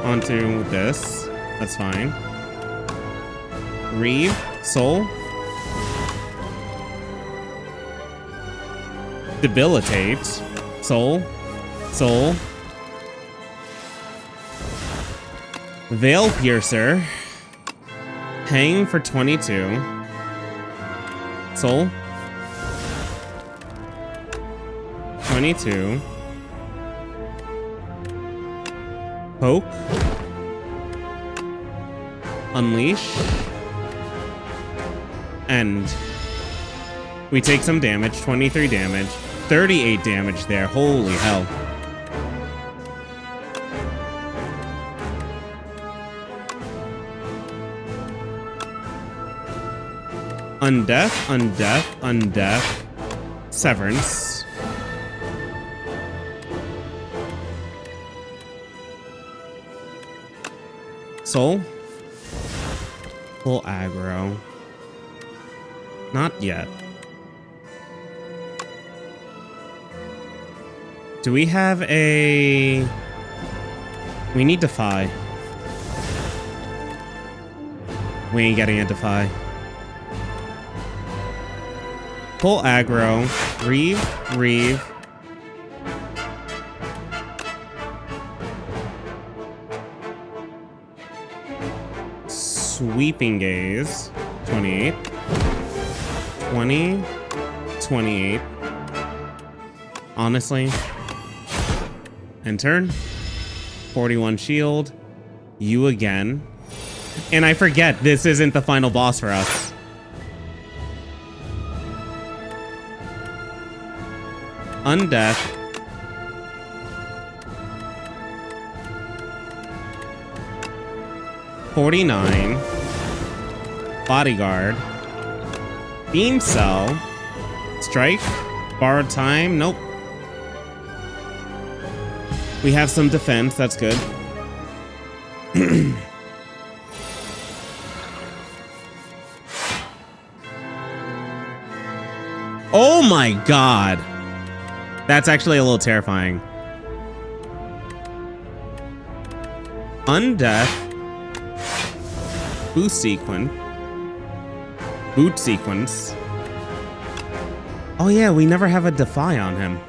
onto this. That's fine. Reeve. Soul. Debilitate. Soul. Soul. Veil Piercer. Hang for 22. Soul. 22. Poke. Unleash. End. We take some damage. 23 damage. 38 damage there. Holy hell. Undeath, undeath, undeath. Severance. Soul. Full aggro. Not yet. Do we have a... We need Defy. We ain't getting a Defy. Full aggro. Reeve. Reeve. Sweeping Gaze. 28. 20. 28. Honestly. End turn. 41 shield. You again. And I forget, this isn't the final boss for us. Undeath. $49. Bodyguard. Beam Cell. Strike. Borrowed time. Nope. We have some defense. That's good. Oh my god. That's actually a little terrifying. Undeath. Boost sequence. Boot sequence. Oh yeah, we never have a Defy on him.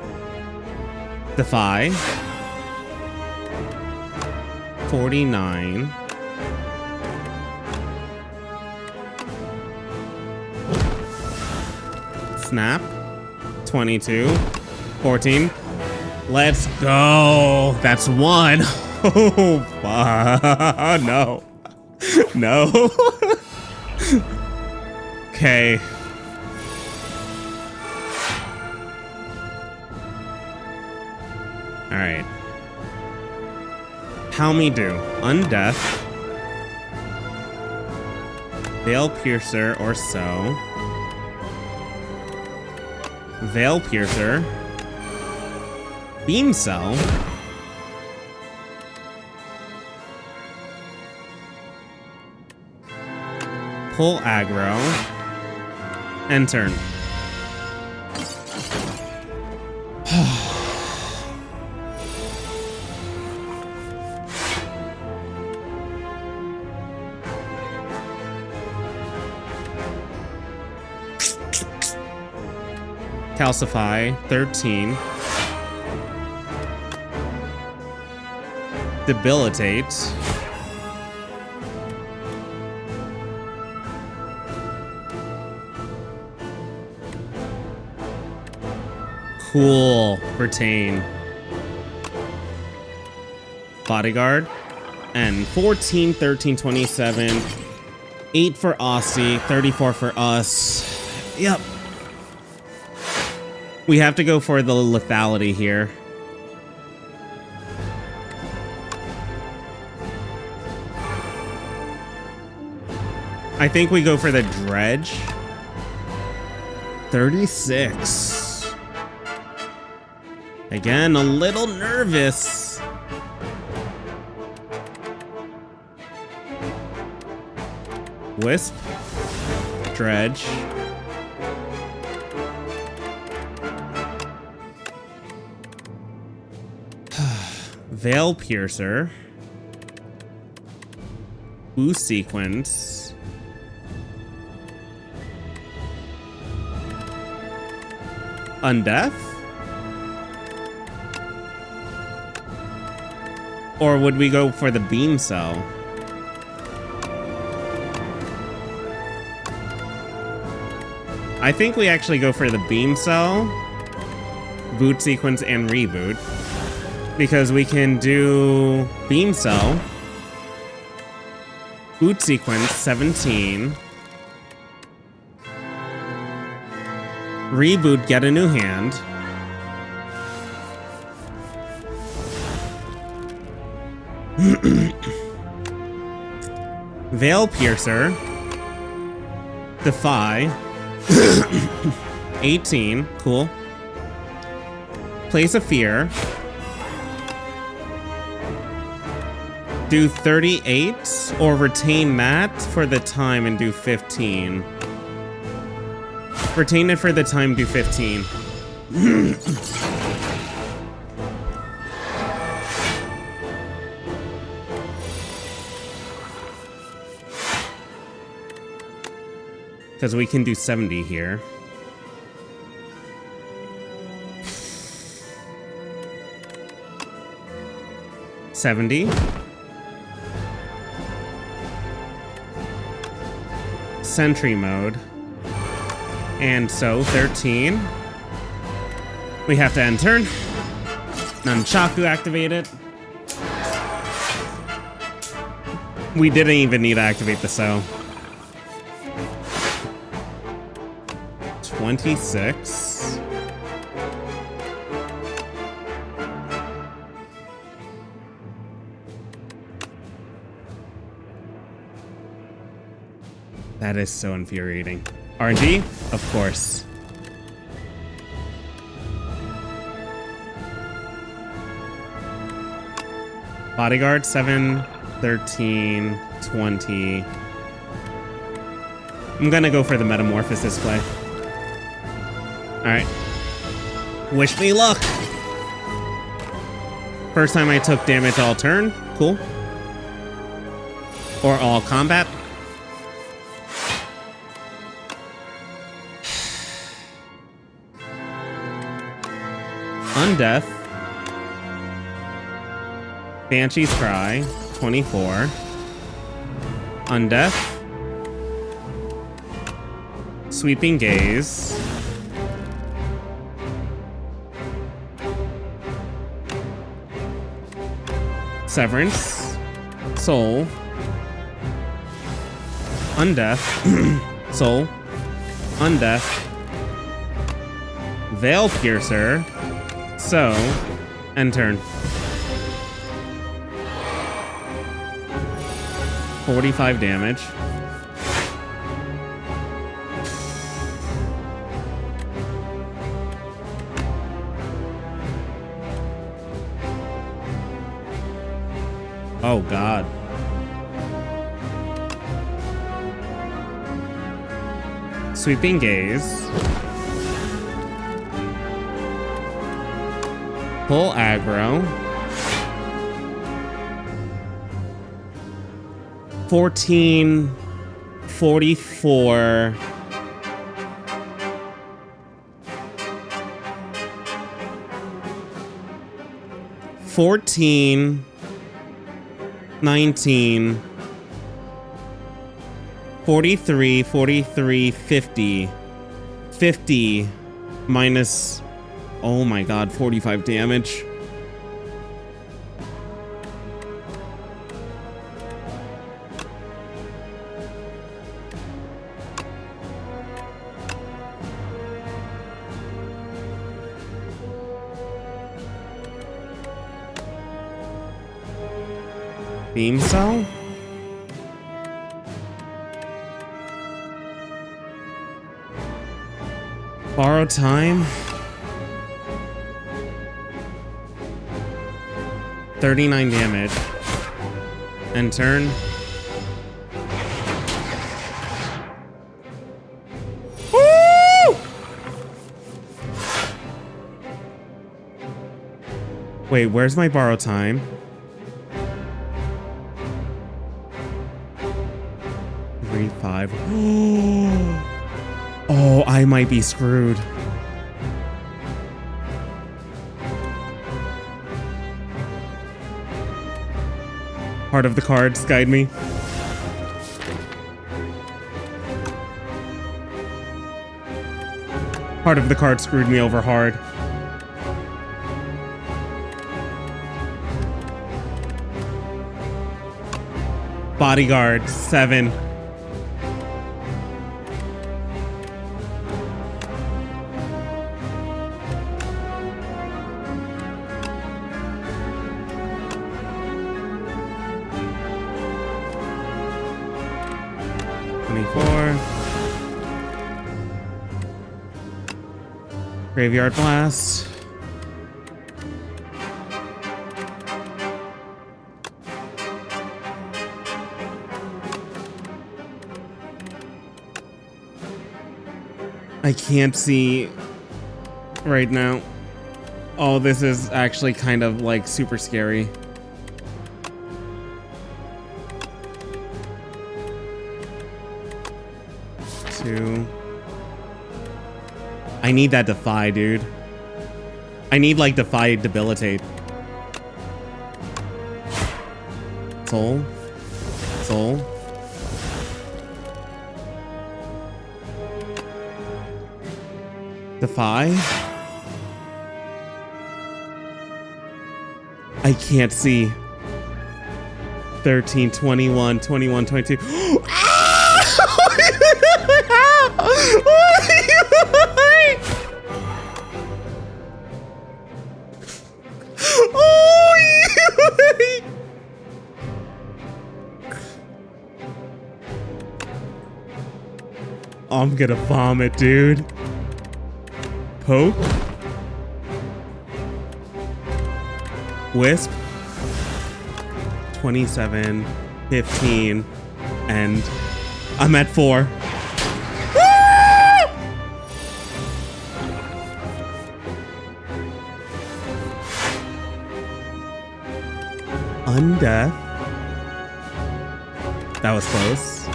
Defy. 49. Snap. 22. 14. Let's go. That's 1. Oh, fuck. No. No. Okay. All right. How me do? Undeath. Veil Piercer or so. Veil Piercer. Beam Cell. Pull aggro. End turn. Calcify. 13. Debilitate. Cool. Retain. Bodyguard. And 14, 13, 27. 8 for Aussie. 34 for us. Yep. We have to go for the lethality here. I think we go for the dredge. 36. Again, a little nervous. Wisp. Dredge. Veil Piercer. Boost Sequence. Undeath? Or would we go for the Beam Cell? I think we actually go for the Beam Cell, Boot Sequence, and Reboot. Because we can do Beam Cell, Boot Sequence, 17. Reboot, get a new hand. Veil Piercer. Defy. 18. Cool. Place of Fear. Do 38 or retain that for the time and do 15. Retain it for the time, do 15. Because we can do 70 here. $70. Sentry mode. And so 13. We have to end turn. Nunchaku activated. We didn't even need to activate the cell. 26. That is so infuriating. RNG? Of course. Bodyguard, 7, 13, 20. I'm gonna go for the Metamorphosis play. Alright. Wish me luck! First time I took damage all turn. Cool. Or all combat. Undeath. Banshee's Cry. 24. Undeath. Sweeping Gaze. Severance. Soul. Undeath. Soul. Undeath. Veil Piercer. So, end turn. 45 damage. Oh, God. Sweeping Gaze. Full aggro. 14, 44. $14, 19, 43, 43, 50. 50 minus, oh my God, 45 damage. Beam Cell? Borrow time? 39 damage. End turn. Wait, where's my borrow time? Three, 5. Oh, I might be screwed. Part of the cards guide me. Part of the card screwed me over hard. Bodyguard, 7. Graveyard Blast. I can't see right now. Oh, this is actually kind of like super scary. Two. I need that Defy, dude. I need like Defy Debilitate. Soul. Soul. Defy. I can't see. 13, 21, 21, 22. I'm gonna vomit, dude. Poke. Wisp. 27, 15, and I'm at 4. Undeath. That was close.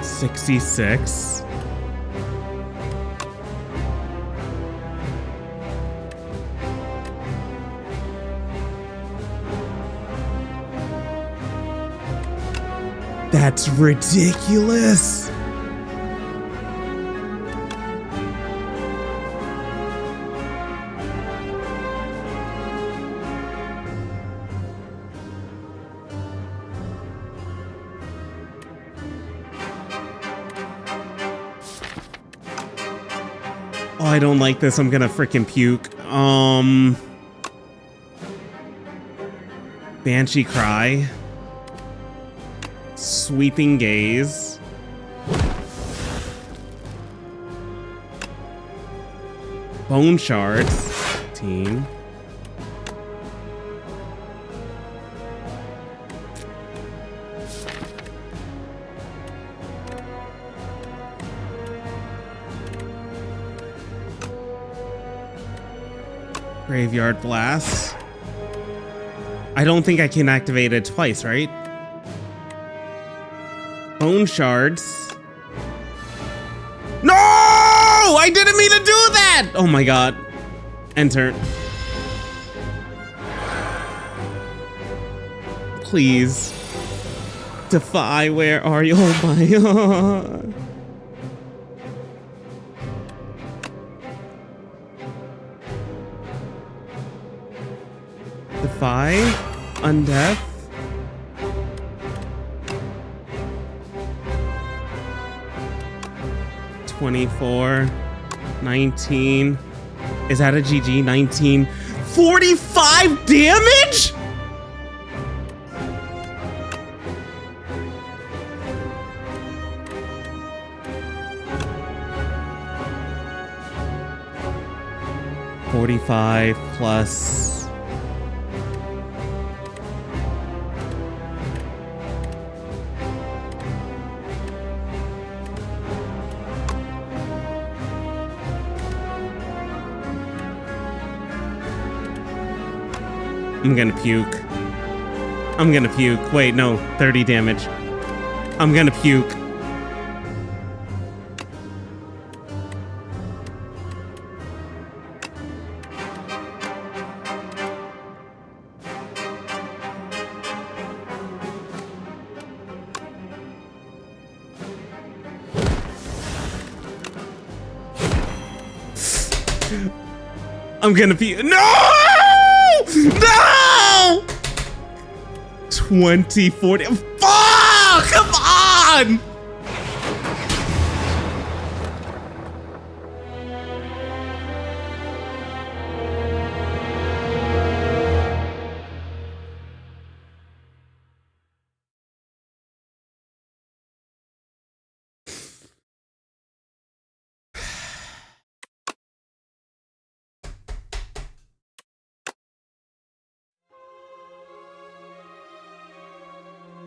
66. That's ridiculous. Oh, I don't like this. I'm gonna freaking puke. Banshee Cry. Sweeping Gaze. Bone Shards. 15. Graveyard Blast. I don't think I can activate it twice, right? Bone Shards. No! I didn't mean to do that! Oh my god. Enter. Please. Defy, where are you? Oh my god. Defy. Undeath. $24. 19. Is that a GG? 19. 45 damage? $45 plus... I'm gonna puke. I'm gonna puke. Wait, no, 30 damage. I'm gonna puke. I'm gonna be no 2040. Fuck, come on.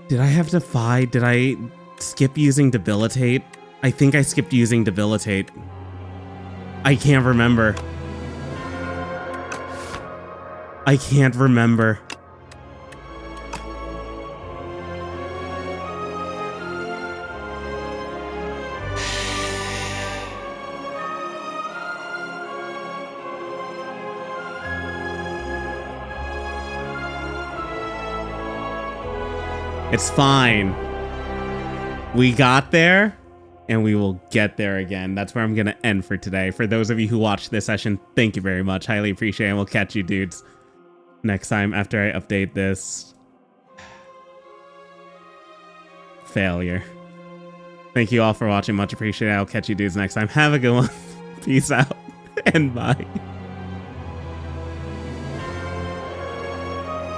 Did I have Defy? Did I skip using Debilitate? I think I skipped using Debilitate. I can't remember. I can't remember. It's fine. We got there, and we will get there again. That's where I'm going to end for today. For those of you who watched this session, thank you very much. Highly appreciate it, and we'll catch you dudes next time after I update this. Failure. Thank you all for watching. Much appreciated. I'll catch you dudes next time. Have a good one. Peace out, and bye.